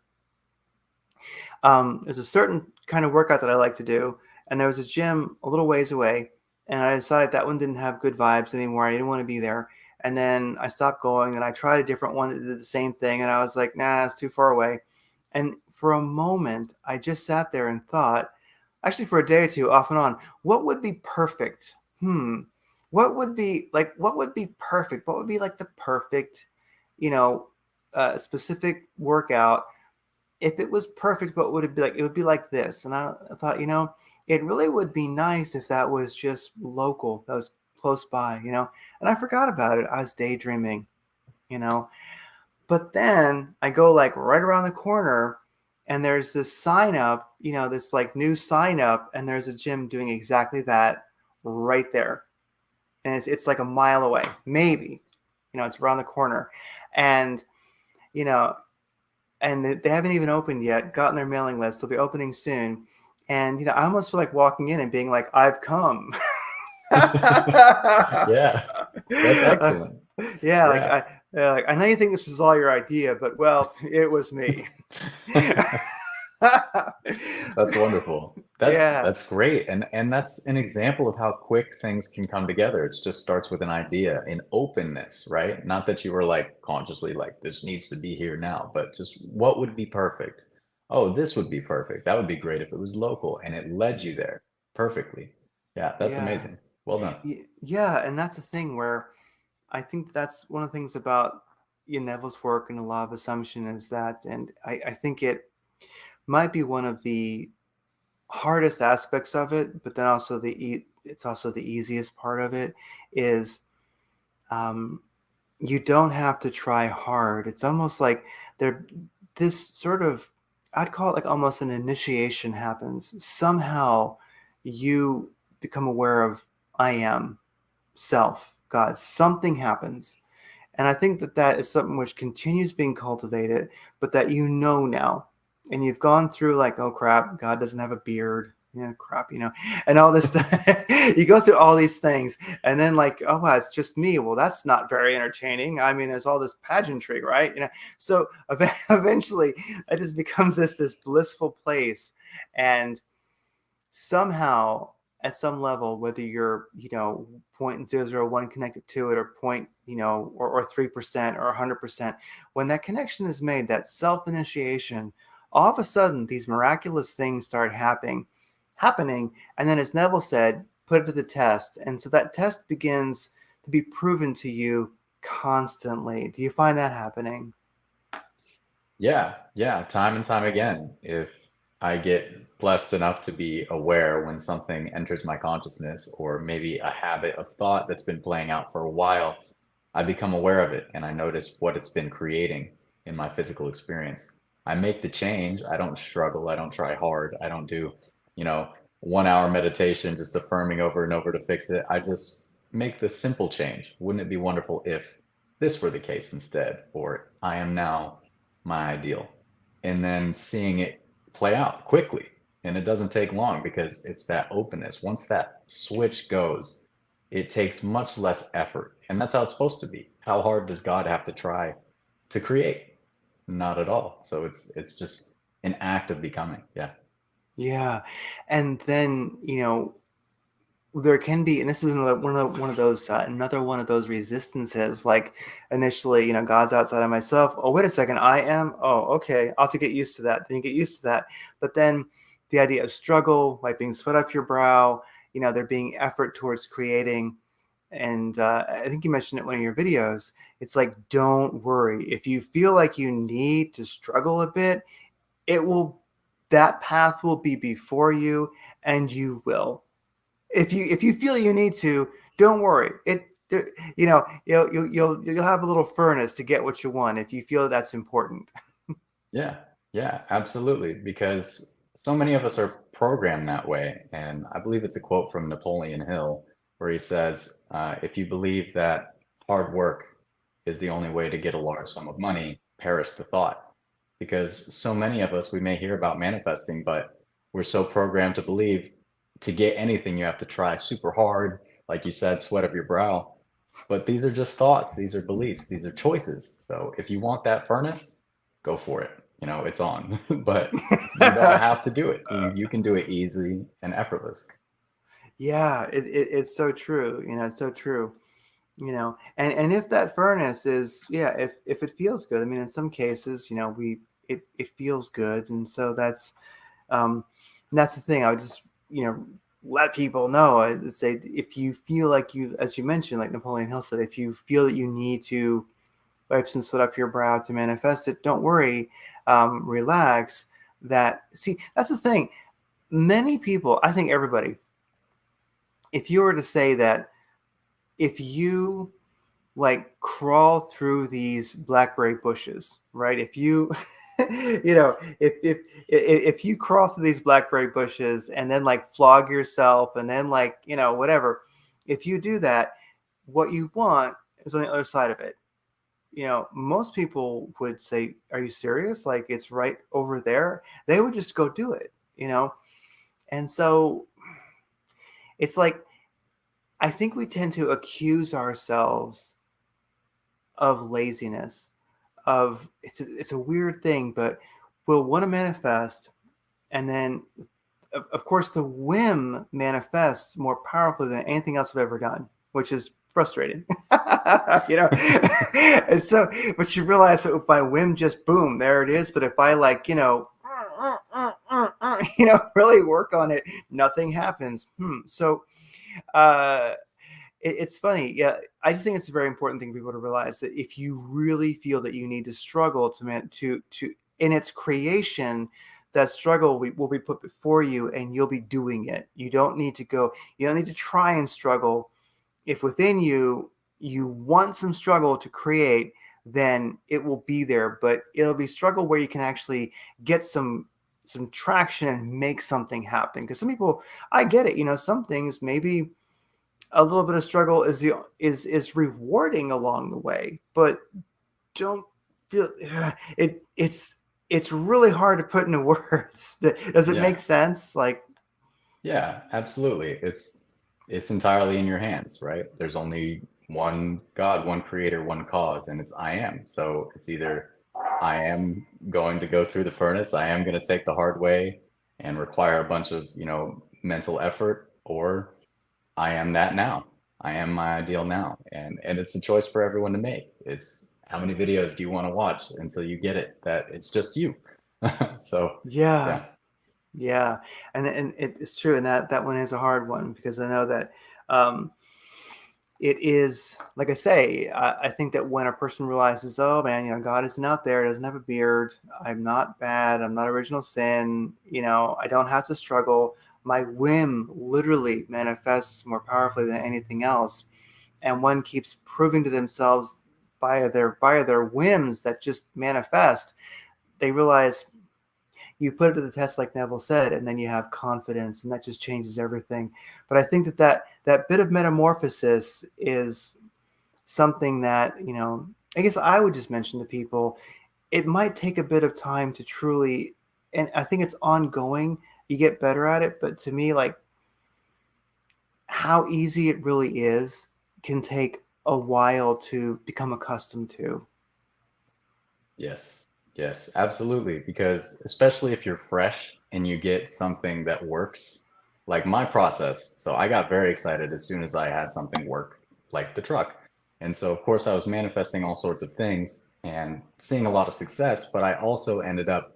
S1: there's a certain kind of workout that I like to do, and there was a gym a little ways away, and I decided that one didn't have good vibes anymore. I didn't want to be there. And then I stopped going, and I tried a different one that did the same thing, and I was like, nah, it's too far away. And for a moment, I just sat there and thought, actually for a day or two, off and on, what would be perfect? What would be perfect? What would be like the perfect, specific workout? If it was perfect, what would it be like? It would be like this. And I thought, it really would be nice if that was just local, that was close by. And I forgot about it. I was daydreaming, you know. But then I go like right around the corner, and there's this sign up, this like new sign up, and there's a gym doing exactly that right there. And it's like a mile away, maybe, it's around the corner. And, you know, and they haven't even opened yet, gotten their mailing list. They'll be opening soon. And, I almost feel like walking in and being like, I've come.
S2: Yeah, that's excellent.
S1: Yeah,
S2: Yeah.
S1: like I know you think this was all your idea, but well, it was me.
S2: That's wonderful. That's
S1: Yeah,
S2: that's great. And that's an example of how quick things can come together. It just starts with an idea, an openness, right? Not that you were like consciously like this needs to be here now, but just what would be perfect? Oh, this would be perfect. That would be great if it was local, and it led you there perfectly. Yeah, that's
S1: yeah,
S2: amazing. Well done.
S1: yeah, and that's the thing where I think that's one of the things about Neville's work and the law of assumption is that, and I think it might be one of the hardest aspects of it, but then also it's also the easiest part of it is um, you don't have to try hard. It's almost like there this sort of, I'd call it like almost an initiation happens. Somehow you become aware of I am self, God. Something happens. And I think that that is something which continues being cultivated, but that now. And you've gone through like, oh crap, God doesn't have a beard. Yeah, crap, and all this stuff. You go through all these things, and then like, oh wow, it's just me. Well, that's not very entertaining. I mean, there's all this pageantry, right? So eventually it just becomes this blissful place. And somehow at some level, whether you're 0.001 connected to it, or point or 3% or 100%, when that connection is made, that self-initiation, all of a sudden these miraculous things start happening. And then, as Neville said, put it to the test. And so that test begins to be proven to you constantly. Do you find that happening?
S2: Yeah, yeah, time and time again. If I get blessed enough to be aware when something enters my consciousness, or maybe a habit of thought that's been playing out for a while, I become aware of it and I notice what it's been creating in my physical experience. I make the change. I don't struggle. I don't try hard. I don't do, you know, 1 hour meditation just affirming over and over to fix it. I just make the simple change. Wouldn't it be wonderful if this were the case instead? Or I am now my ideal. And then seeing it play out quickly. And it doesn't take long because it's that openness. Once that switch goes, it takes much less effort. And that's how it's supposed to be. How hard does God have to try to create? Not at all. So it's just an act of becoming. Yeah.
S1: Yeah. And then, there can be, and this is one of those another one of those resistances. Like initially, God's outside of myself. Oh, wait a second, I am. Oh, okay, I'll have to get used to that. Then you get used to that. But then the idea of struggle, wiping sweat off your brow, there being effort towards creating. And I think you mentioned it in one of your videos. It's like, don't worry. If you feel like you need to struggle a bit, it will. That path will be before you, and you will. If you feel you need to, don't worry. You'll have a little furnace to get what you want if you feel that's important.
S2: Yeah. Yeah, absolutely. Because so many of us are programmed that way. And I believe it's a quote from Napoleon Hill where he says, if you believe that hard work is the only way to get a large sum of money, perish the thought. Because so many of us, we may hear about manifesting, but we're so programmed to believe to get anything, you have to try super hard. Like you said, sweat of your brow. But these are just thoughts. These are beliefs. These are choices. So if you want that furnace, go for it. It's on, but you don't have to do it. You can do it easy and effortless.
S1: Yeah, it's so true. It's so true. And if that furnace is, yeah, if it feels good. I mean, in some cases, it feels good, and so um that's the thing. I would just let people know. I'd say if you feel like you, as you mentioned, like Napoleon Hill said, if you feel that you need to wipe some sweat off your brow to manifest it, don't worry, relax. That's the thing. Many people, I think everybody, if you were to say that, if you like crawl through these blackberry bushes, right? If you, if you crawl through these blackberry bushes and then like flog yourself and then like whatever, if you do that, what you want is on the other side of it. Most people would say, "Are you serious? Like it's right over there." They would just go do it. And so it's like I think we tend to accuse ourselves of laziness. It's a weird thing, but we'll want to manifest, and then of course the whim manifests more powerfully than anything else I've ever done, which is frustrating. And so, but you realize that by whim, just boom, there it is. But if I like, really work on it, nothing happens. So, uh, it's funny. Yeah, I just think it's a very important thing for people to realize that if you really feel that you need to struggle to in its creation, that struggle will be put before you, and you'll be doing it. You don't need to go. You don't need to try and struggle. If within you want some struggle to create, then it will be there. But it'll be struggle where you can actually get some traction and make something happen. Because some people, I get it. Some things maybe a little bit of struggle is rewarding along the way, but don't feel it's really hard to put into words. Does it make
S2: Yeah.
S1: sense? Like,
S2: Yeah, absolutely. It's entirely in your hands, right? There's only one God, one creator, one cause, and it's I am. So it's either I am going to go through the furnace, I am going to take the hard way and require a bunch of, mental effort, or I am that now. I am my ideal now. And it's a choice for everyone to make. It's how many videos do you want to watch until you get it that it's just you. So
S1: yeah,
S2: yeah.
S1: yeah, and it's true, and that one is a hard one because I know that um, it is, like I say, I think that when a person realizes, oh man, God isn't out there, doesn't have a beard, I'm not bad, I'm not original sin, I don't have to struggle. My whim literally manifests more powerfully than anything else, and one keeps proving to themselves via their whims that just manifest. They realize you put it to the test, like Neville said, and then you have confidence, and that just changes everything. But I think that bit of metamorphosis is something that I guess I would just mention to people. It might take a bit of time to truly, and I think it's ongoing. You get better at it, but to me, like how easy it really is can take a while to become accustomed to.
S2: Yes. Yes, absolutely. Because especially if you're fresh and you get something that works, like my process. So I got very excited as soon as I had something work, like the truck. And so, of course, I was manifesting all sorts of things and seeing a lot of success, but I also ended up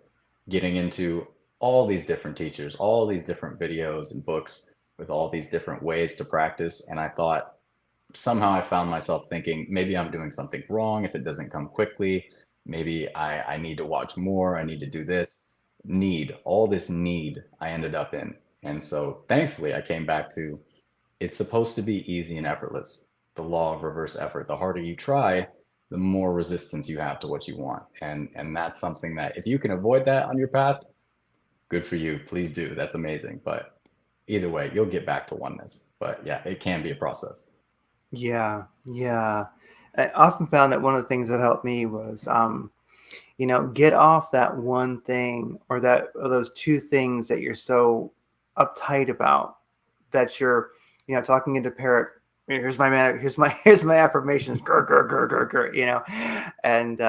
S2: getting into all these different teachers, all these different videos and books with all these different ways to practice. And I thought, somehow I found myself thinking maybe I'm doing something wrong if it doesn't come quickly. Maybe I need to watch more. I need to do this. All this need I ended up in. And so thankfully, I came back to it's supposed to be easy and effortless. The law of reverse effort. The harder you try, the more resistance you have to what you want. And that's something that if you can avoid that on your path, good for you. Please do. That's amazing. But either way, you'll get back to oneness. But yeah, it can be a process.
S1: Yeah, yeah. I often found that one of the things that helped me was, get off that one thing or those two things that you're so uptight about that you're, talking into parrot. Here's my man. Here's my affirmations. Grr, grr, grr, grr, grr, and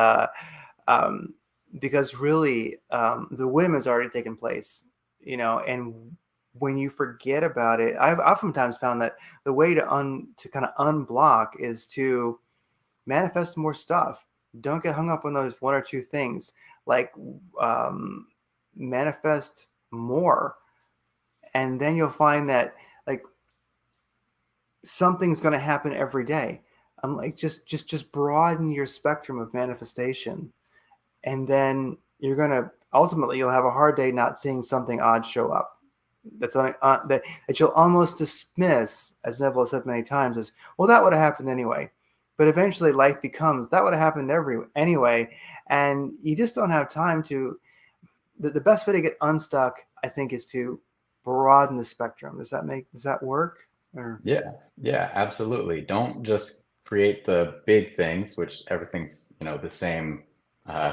S1: um, because really the whim has already taken place, and when you forget about it, I've oftentimes found that the way to kind of unblock is to manifest more stuff. Don't get hung up on those one or two things. Like um, manifest more, and then you'll find that like something's going to happen every day. I'm like just broaden your spectrum of manifestation, and then you'll have a hard day not seeing something odd show up. That you'll almost dismiss, as Neville has said many times, as well. That would have happened anyway. But eventually, life becomes that would have happened anyway, and you just don't have time to. The best way to get unstuck, I think, is to broaden the spectrum. Does that work? Or
S2: Yeah, yeah, absolutely. Don't just create the big things, which everything's, the same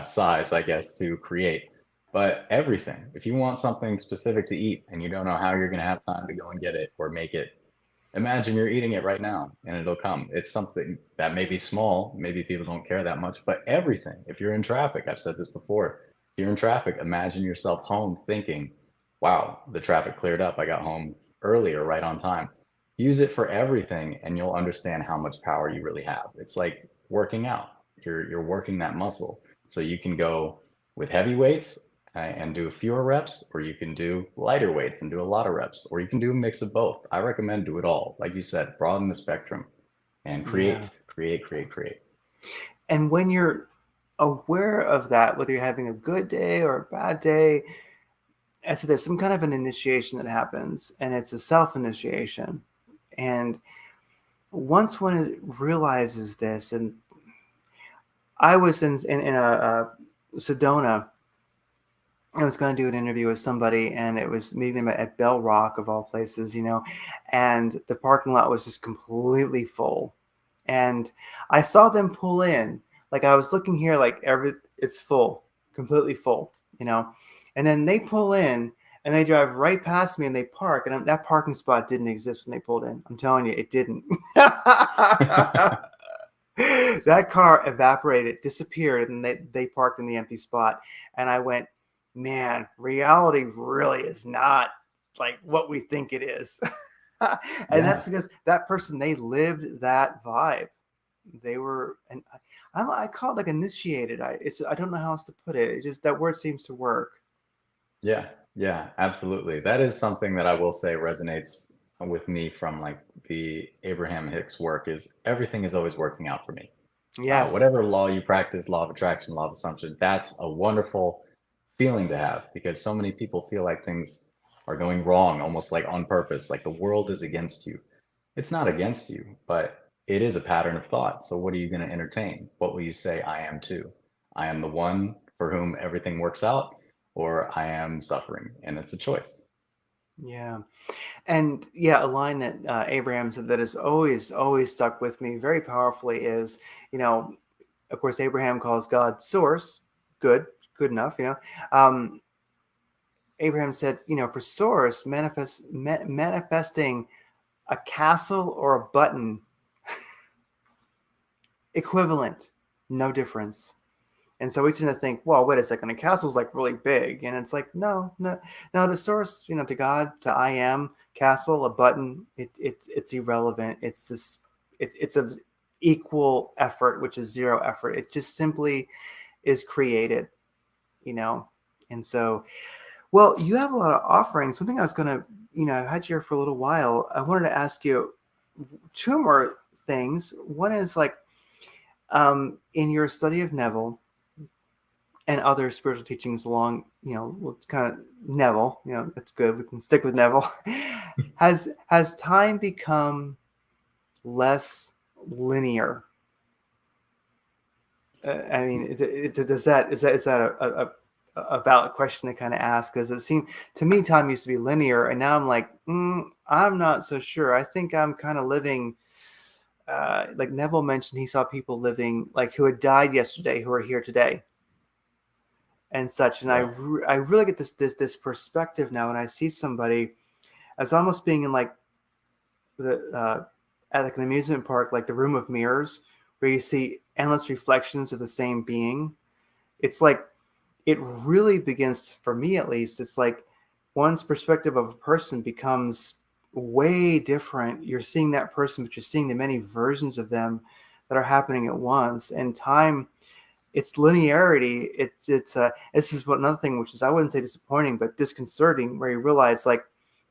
S2: size, I guess, to create, but everything. If you want something specific to eat and you don't know how you're going to have time to go and get it or make it, imagine you're eating it right now and it'll come. It's something that may be small, maybe people don't care that much, but everything. If you're in traffic, I've said this before, if you're in traffic, imagine yourself home thinking, wow, the traffic cleared up. I got home earlier, right on time. Use it for everything and you'll understand how much power you really have. It's like working out. You're working that muscle. So you can go with heavy weights and do fewer reps, or you can do lighter weights and do a lot of reps, or you can do a mix of both. I recommend do it all. Like you said, broaden the spectrum and
S1: yeah.
S2: create.
S1: And when you're aware of that, whether you're having a good day or a bad day, I said there's some kind of an initiation that happens, and it's a self-initiation. And once one realizes this, and I was in a Sedona. I was going to do an interview with somebody, and it was meeting them at Bell Rock of all places, and the parking lot was just completely full. And I saw them pull in. Like I was looking here, like it's full, completely full, and then they pull in and they drive right past me and they park. And that parking spot didn't exist when they pulled in. I'm telling you, it didn't. That car evaporated, disappeared, and they parked in the empty spot. And I went, man, reality really is not like what we think it is. And that's
S2: Yeah.
S1: because that person, they lived that vibe. They were, and I call it like initiated. I don't know how else to put it. It just that word seems to work.
S2: Yeah, yeah, absolutely. That is something that I will say resonates with me from like the Abraham Hicks work is everything is always working out for me.
S1: Yes.
S2: Whatever law you practice, law of attraction, law of assumption, that's a wonderful feeling to have because so many people feel like things are going wrong, almost like on purpose, like the world is against you. It's not against you, but it is a pattern of thought. So what are you going to entertain? What will you say I am to? I am the one for whom everything works out, or I am suffering, and it's a choice.
S1: Yeah. And yeah, a line that Abraham said that has always stuck with me very powerfully is, you know, of course, Abraham calls God source. Good enough. Abraham said, for source, manifesting a castle or a button, equivalent, no difference. And so we tend to think, well, wait a second, the castle's like really big. And it's like, no, no, no, the source, to God, to I am, castle, a button, it's irrelevant. It's this, it's of equal effort, which is zero effort. It just simply is created, you know? And so, well, you have a lot of offerings. Something I was going to, I've had you here for a little while. I wanted to ask you two more things. One is like, in your study of Neville and other spiritual teachings along, kind of Neville, that's good. We can stick with Neville. Has time become less linear? I mean, is that a valid question to kind of ask? Because it seemed to me time used to be linear, and now I'm like, I'm not so sure. I think I'm kind of living. Like Neville mentioned, he saw people living like who had died yesterday who are here today, and such. And
S2: Right.
S1: I really get this perspective now when I see somebody as almost being in like the at like an amusement park, like the room of mirrors, where you see endless reflections of the same being. It's like it really begins, for me at least, it's like one's perspective of a person becomes way different. You're seeing that person, but you're seeing the many versions of them that are happening at once. And time, it's linearity. This is another thing, which is, I wouldn't say disappointing, but disconcerting, where you realize like,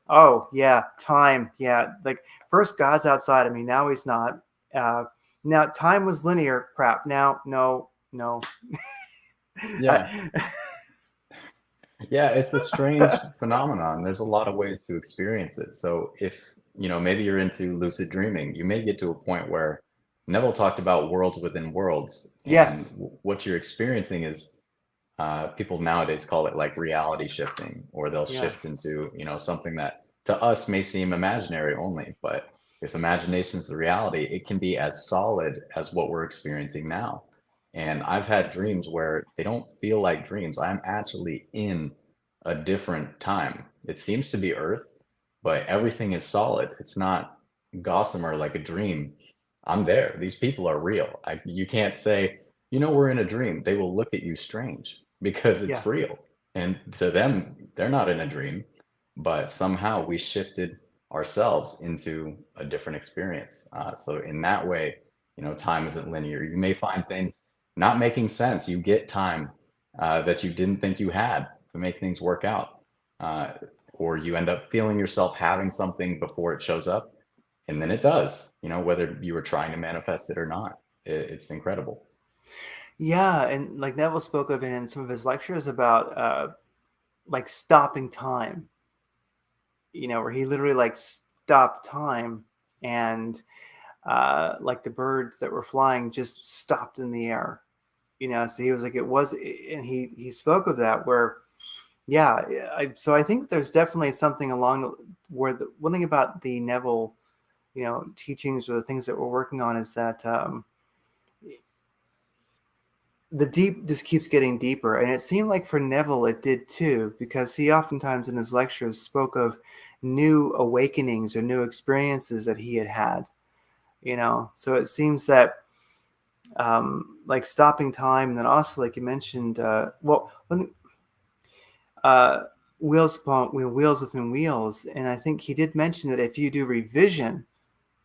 S1: oh yeah, time, yeah, like first God's outside of me, now he's not. Now time was linear, crap. Now, no.
S2: Yeah. Yeah, it's a strange phenomenon. There's a lot of ways to experience it. So if, maybe you're into lucid dreaming, you may get to a point where Neville talked about worlds within worlds, and
S1: Yes.
S2: what you're experiencing is people nowadays call it like reality shifting, or they'll
S1: Yeah.
S2: shift into, something that to us may seem imaginary only, but if imagination is the reality, it can be as solid as what we're experiencing now. And I've had dreams where they don't feel like dreams. I'm actually in a different time. It seems to be Earth, but everything is solid. It's not gossamer like a dream. I'm there. These people are real. You can't say, we're in a dream. They will look at you strange because it's
S1: Yes.
S2: real. And to them, they're not in a dream, but somehow we shifted ourselves into a different experience. So in that way, time isn't linear. You may find things not making sense. You get time that you didn't think you had to make things work out. Or you end up feeling yourself having something before it shows up. And then it does, whether you were trying to manifest it or not. It's incredible.
S1: Yeah, and like Neville spoke of in some of his lectures about like stopping time, where he literally like stopped time and like the birds that were flying just stopped in the air. So he was like, it was, and he spoke of that where, yeah, so I think there's definitely something along where the one thing about the Neville, teachings or the things that we're working on is that the deep just keeps getting deeper. And it seemed like for Neville, it did too, because he oftentimes in his lectures spoke of new awakenings or new experiences that he had had. So it seems that like stopping time, and then also like you mentioned, when uh, wheels within wheels, and I think he did mention that if you do revision,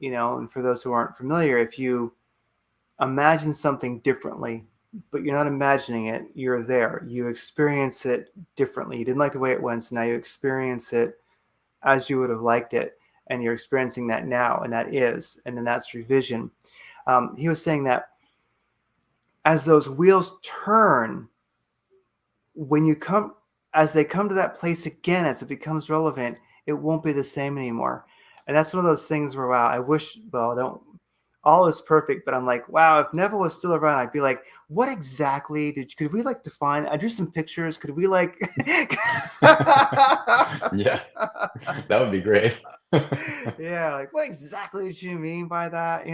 S1: and for those who aren't familiar, if you imagine something differently, but you're not imagining it, you're there, you experience it differently. You didn't like the way it went, so now you experience it as you would have liked it, and you're experiencing that now, and then that's revision. He was saying that as those wheels turn, when you come as they come to that place again, as it becomes relevant, it won't be the same anymore. And that's one of those things where, wow, I wish, well, I don't, all is perfect, but I'm like, wow, if Neville was still around, I'd be like, what exactly could we like define? I drew some pictures. Could we like,
S2: Yeah, that would be great.
S1: yeah, like what exactly did you mean by that?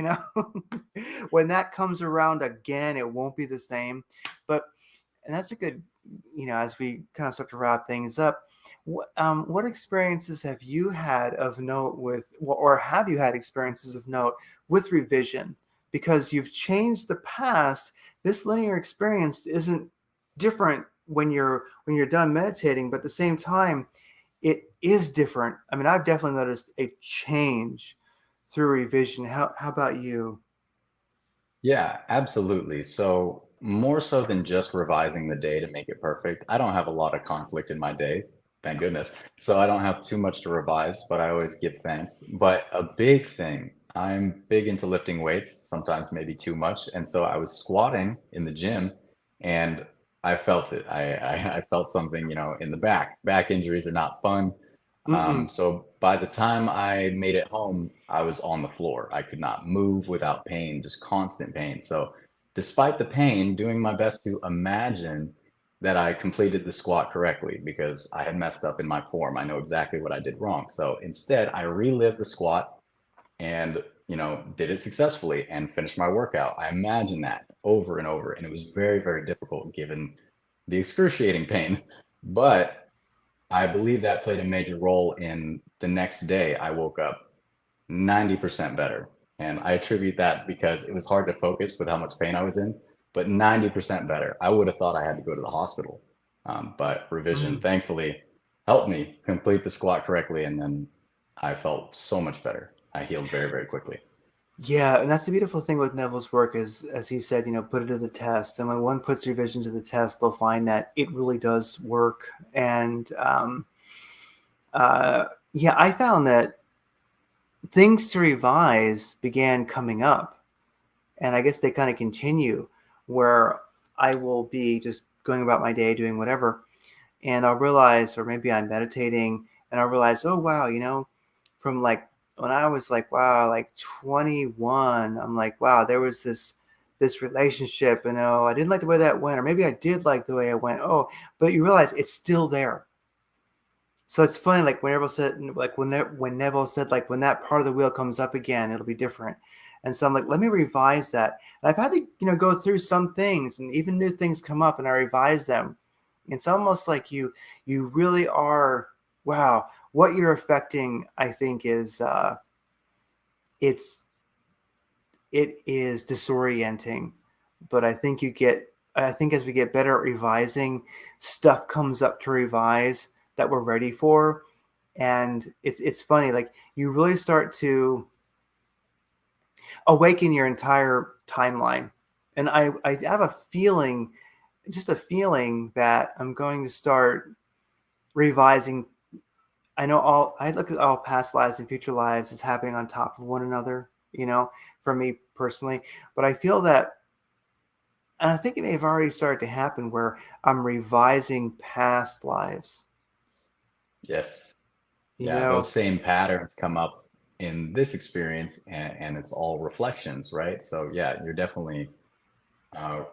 S1: When that comes around again, it won't be the same. But, and that's a good, as we kind of start to wrap things up, what experiences have you had of note with, or have you had experiences of note with revision? because you've changed the past. This linear experience isn't different when you're done meditating, but at the same time, it is different. I mean, I've definitely noticed a change through revision. How about you?
S2: Yeah, absolutely. So, more so than just revising the day to make it perfect, I don't have a lot of conflict in my day, thank goodness. So, I don't have too much to revise, but I always give thanks. But a big thing, I'm big into lifting weights, sometimes maybe too much. And so, I was squatting in the gym and I felt it. I felt something, in the back. Back injuries are not fun.
S1: Mm-mm.
S2: So by the time I made it home, I was on the floor. I could not move without pain, just constant pain. So despite the pain, doing my best to imagine that I completed the squat correctly because I had messed up in my form. I know exactly what I did wrong. So instead, I relived the squat and, did it successfully and finished my workout. I imagined that over and over, and it was very, very difficult given the excruciating pain. But I believe that played a major role in the next day. I woke up 90% better. And I attribute that because it was hard to focus with how much pain I was in, but 90% better. I would have thought I had to go to the hospital. But revision,
S1: Mm.
S2: thankfully, helped me complete the squat correctly. And then I felt so much better. I healed very, very quickly.
S1: Yeah, and that's the beautiful thing with Neville's work is, as he said, put it to the test. And when one puts revision to the test, they'll find that it really does work. And yeah, I found that things to revise began coming up, and I guess they kind of continue, where I will be just going about my day doing whatever, and I'll realize, or maybe I'm meditating, and I'll realize, oh wow, from like when I was like, wow, like 21, I'm like, wow, there was this relationship, I didn't like the way that went, or maybe I did like the way it went. Oh, but you realize it's still there. So it's funny, like when Neville said, when Neville said, like when that part of the wheel comes up again, it'll be different. And so I'm like, let me revise that. And I've had to, go through some things, and even new things come up, and I revise them. It's almost like you really are, wow. What you're affecting, I think, is it's it is disorienting. But I think as we get better at revising, stuff comes up to revise that we're ready for. And it's funny, like you really start to awaken your entire timeline. And I have a feeling, just a feeling, that I'm going to start revising. I look at all past lives and future lives as happening on top of one another, for me personally. But I feel that, and I think it may have already started to happen, where I'm revising past lives,
S2: Yes.
S1: you
S2: Yeah, those
S1: know.
S2: same patterns come up in this experience, and it's all reflections, right? So, yeah, you're definitely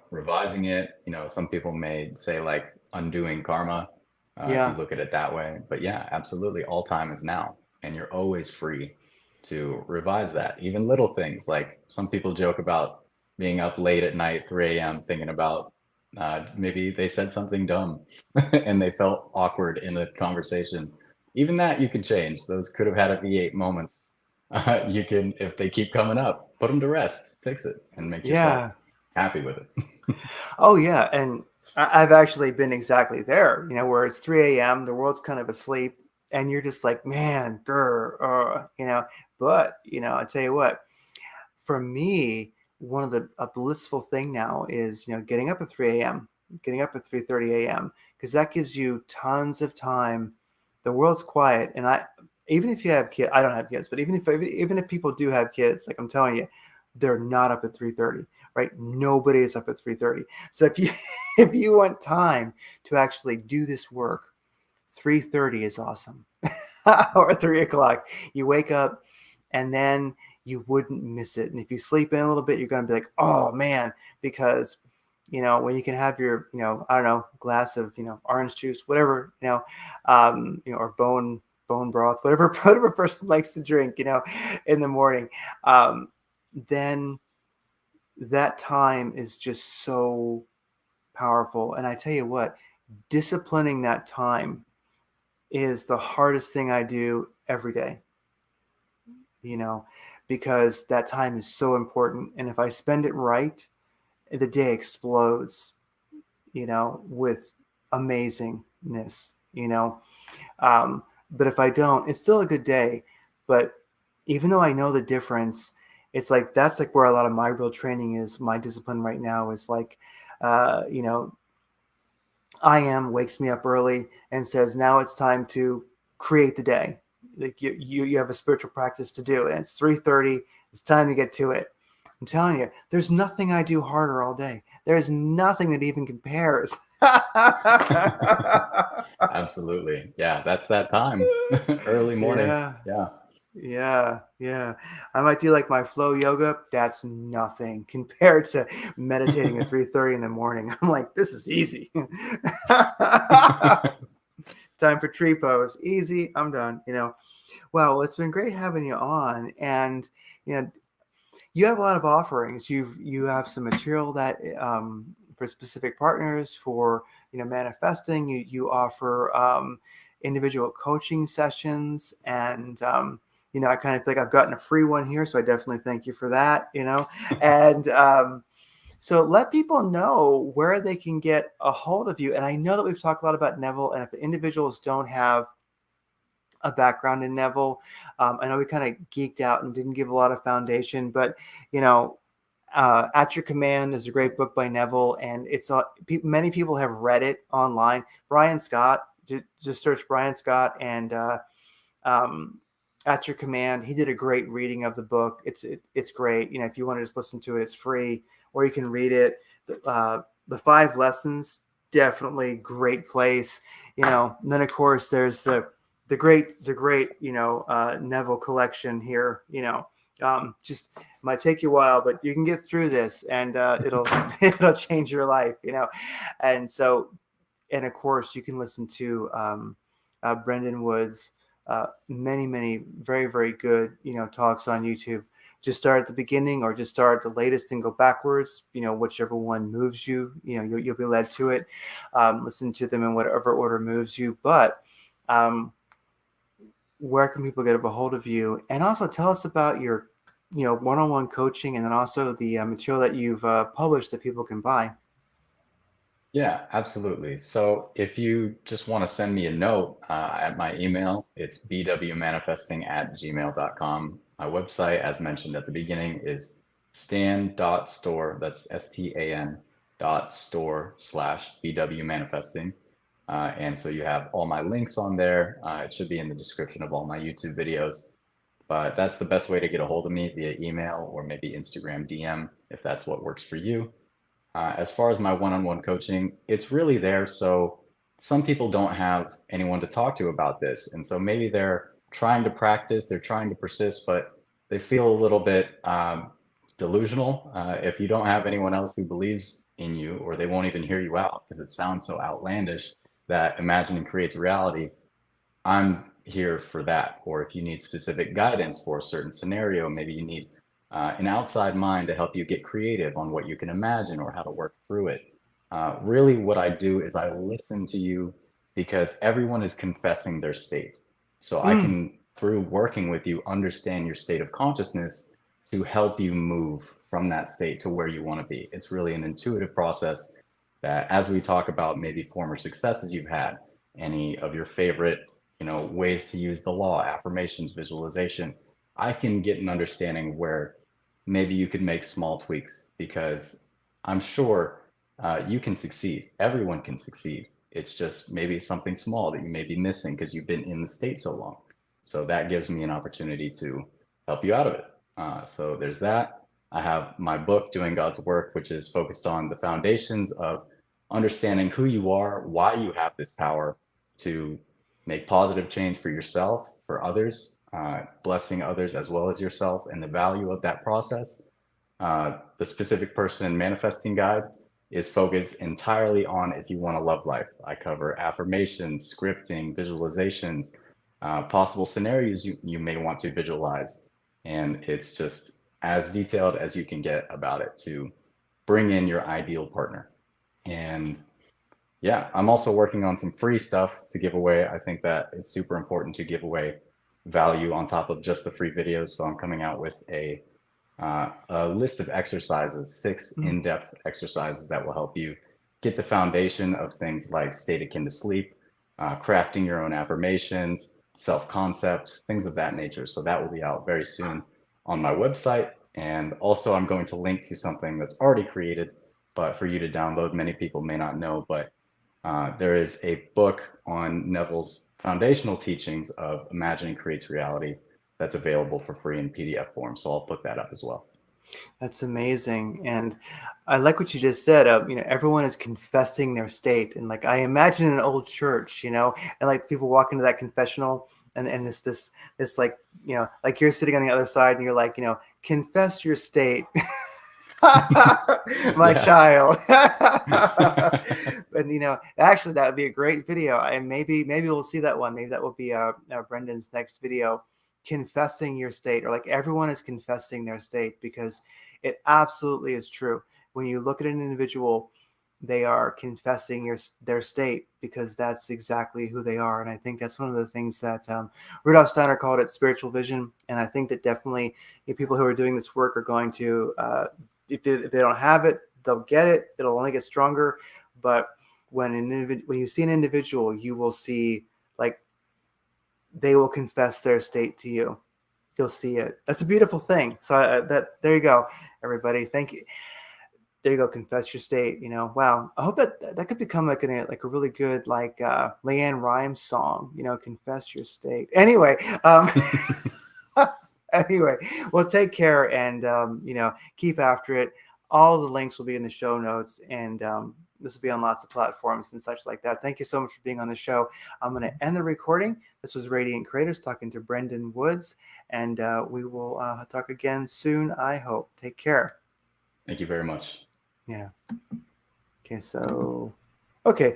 S2: revising it. Some people may say like undoing karma, if you
S1: Yeah.
S2: look at it that way. But yeah, absolutely, all time is now, and you're always free to revise that. Even little things like some people joke about being up late at night, 3 a.m., thinking about maybe they said something dumb and they felt awkward in a conversation. Even that you can change. Those could have had a V8 moments. You can, if they keep coming up, put them to rest, fix it, and make yourself
S1: Yeah.
S2: happy with it.
S1: Oh yeah, and I've actually been exactly there. Where it's 3 a.m., the world's kind of asleep, and you're just like, man, grr, But I tell you what, for me, one of the a blissful thing now is getting up at 3 a.m., getting up at 3:30 a.m., because that gives you tons of time. The world's quiet, and even if you have kids, I don't have kids, but even if people do have kids, like I'm telling you, they're not up at 3:30, right? Nobody is up at 3:30. So if you if you want time to actually do this work, 3:30 is awesome. Or 3 o'clock. You wake up, and then you wouldn't miss it. And if you sleep in a little bit, you're going to be like, oh man, because when you can have your, I don't know, glass of, orange juice, whatever, or bone broth, whatever, whatever person likes to drink, in the morning, then that time is just so powerful. And I tell you what, disciplining that time is the hardest thing I do every day, you know, because that time is so important. And if I spend it right, the day explodes, with amazingness, but if I don't, it's still a good day. But even though I know the difference, it's like that's like where a lot of my real training is. My discipline right now is like, uh, you know, I am wakes me up early and says, now it's time to create the day. Like you have a spiritual practice to do, and it's 3:30. It's time to get to it. I'm telling you, there's nothing I do harder all day. There's nothing that even compares.
S2: Absolutely. Yeah, that's that time. Early morning.
S1: Yeah.
S2: Yeah.
S1: Yeah, yeah. I might do like my flow yoga. That's nothing compared to meditating at 3:30 in the morning. I'm like, this is easy. Time for tree pose. Easy. I'm done. Well, it's been great having you on. And you know, you have a lot of offerings. You have some material that for specific partners for manifesting. You offer individual coaching sessions, and I kind of feel like I've gotten a free one here, so I definitely thank you for that. And so let people know where they can get a hold of you. And I know that we've talked a lot about Neville, and if individuals don't have a background in Neville, I know we kind of geeked out and didn't give a lot of foundation, but At Your Command is a great book by Neville, and many people have read it online. Brian Scott, just search Brian Scott and At Your Command. He did a great reading of the book. It's great. If you want to just listen to it, it's free, or you can read it. The 5 lessons, definitely great place. And then of course there's the great Neville collection here. Just might take you a while, but you can get through this, and it'll change your life. And so, and of course you can listen to Brendan Wood's many very very good talks on YouTube. Just start at the beginning, or just start at the latest and go backwards, whichever one moves you. You'll be led to it. Listen to them in whatever order moves you. But where can people get a hold of you? And also tell us about your one-on-one coaching, and then also the material that you've published that people can buy.
S2: Yeah, absolutely. So if you just want to send me a note at my email, it's bwmanifesting@gmail.com. My website, as mentioned at the beginning, is stan.store. That's stan.store/bwmanifesting. And so you have all my links on there. It should be in the description of all my YouTube videos. But that's the best way to get a hold of me, via email or maybe Instagram DM, if that's what works for you. As far as my one-on-one coaching, it's really there so some people don't have anyone to talk to about this. And so maybe they're trying to practice, they're trying to persist, but they feel a little bit delusional. If you don't have anyone else who believes in you, or they won't even hear you out because it sounds so outlandish that imagining creates reality, I'm here for that. Or if you need specific guidance for a certain scenario, maybe you need an outside mind to help you get creative on what you can imagine or how to work through it. Really, what I do is I listen to you, because everyone is confessing their state. So I can, through working with you, understand your state of consciousness to help you move from that state to where you want to be. It's really an intuitive process that, as we talk about maybe former successes you've had, any of your favorite ways to use the law, affirmations, visualization, I can get an understanding where maybe you could make small tweaks, because I'm sure you can succeed. Everyone can succeed. It's just maybe something small that you may be missing because you've been in the state so long. So that gives me an opportunity to help you out of it. So there's that. I have my book, Doing God's Work, which is focused on the foundations of understanding who you are, why you have this power to make positive change for yourself, for others, blessing others as well as yourself, and the value of that process. The Specific Person Manifesting Guide is focused entirely on if you want to love life. I cover affirmations, scripting, visualizations, possible scenarios you may want to visualize. And it's just as detailed as you can get about it to bring in your ideal partner. And yeah, I'm also working on some free stuff to give away. I think that it's super important to give away value on top of just the free videos. So I'm coming out with a list of exercises, 6 in-depth exercises that will help you get the foundation of things like state akin to sleep, crafting your own affirmations, self-concept, things of that nature. So that will be out very soon on my website. And also I'm going to link to something that's already created, but for you to download. Many people may not know, but there is a book on Neville's foundational teachings of Imagining Creates Reality that's available for free in PDF form. So I'll put that up as well.
S1: That's amazing. And I like what you just said. Everyone is confessing their state. And like, I imagine an old church, and like people walk into that confessional and this like, like you're sitting on the other side and you're like, confess your state. My child. And actually that would be a great video. And maybe we'll see that one. Maybe that will be Brendan's next video, confessing your state, or like everyone is confessing their state, because it absolutely is true. When you look at an individual, they are confessing their state, because that's exactly who they are. And I think that's one of the things that Rudolf Steiner called it spiritual vision. And I think that definitely people who are doing this work are going to, if they don't have it, they'll get it. It'll only get stronger. But when you see an individual, you will see, like, they will confess their state to you. You'll see it. That's a beautiful thing. So there you go, everybody. Thank you. There you go. Confess your state. Wow. I hope that could become like a really good, like Leanne Rimes song. Confess your state. Anyway. Anyway, well, take care and keep after it. All the links will be in the show notes, and this will be on lots of platforms and such like that. Thank you so much for being on the show. I'm going to end the recording. This was Radiant Creators talking to Brendan Woods, and we will talk again soon, I hope. Take care.
S2: Thank you very much.
S1: Yeah. Okay, so, okay.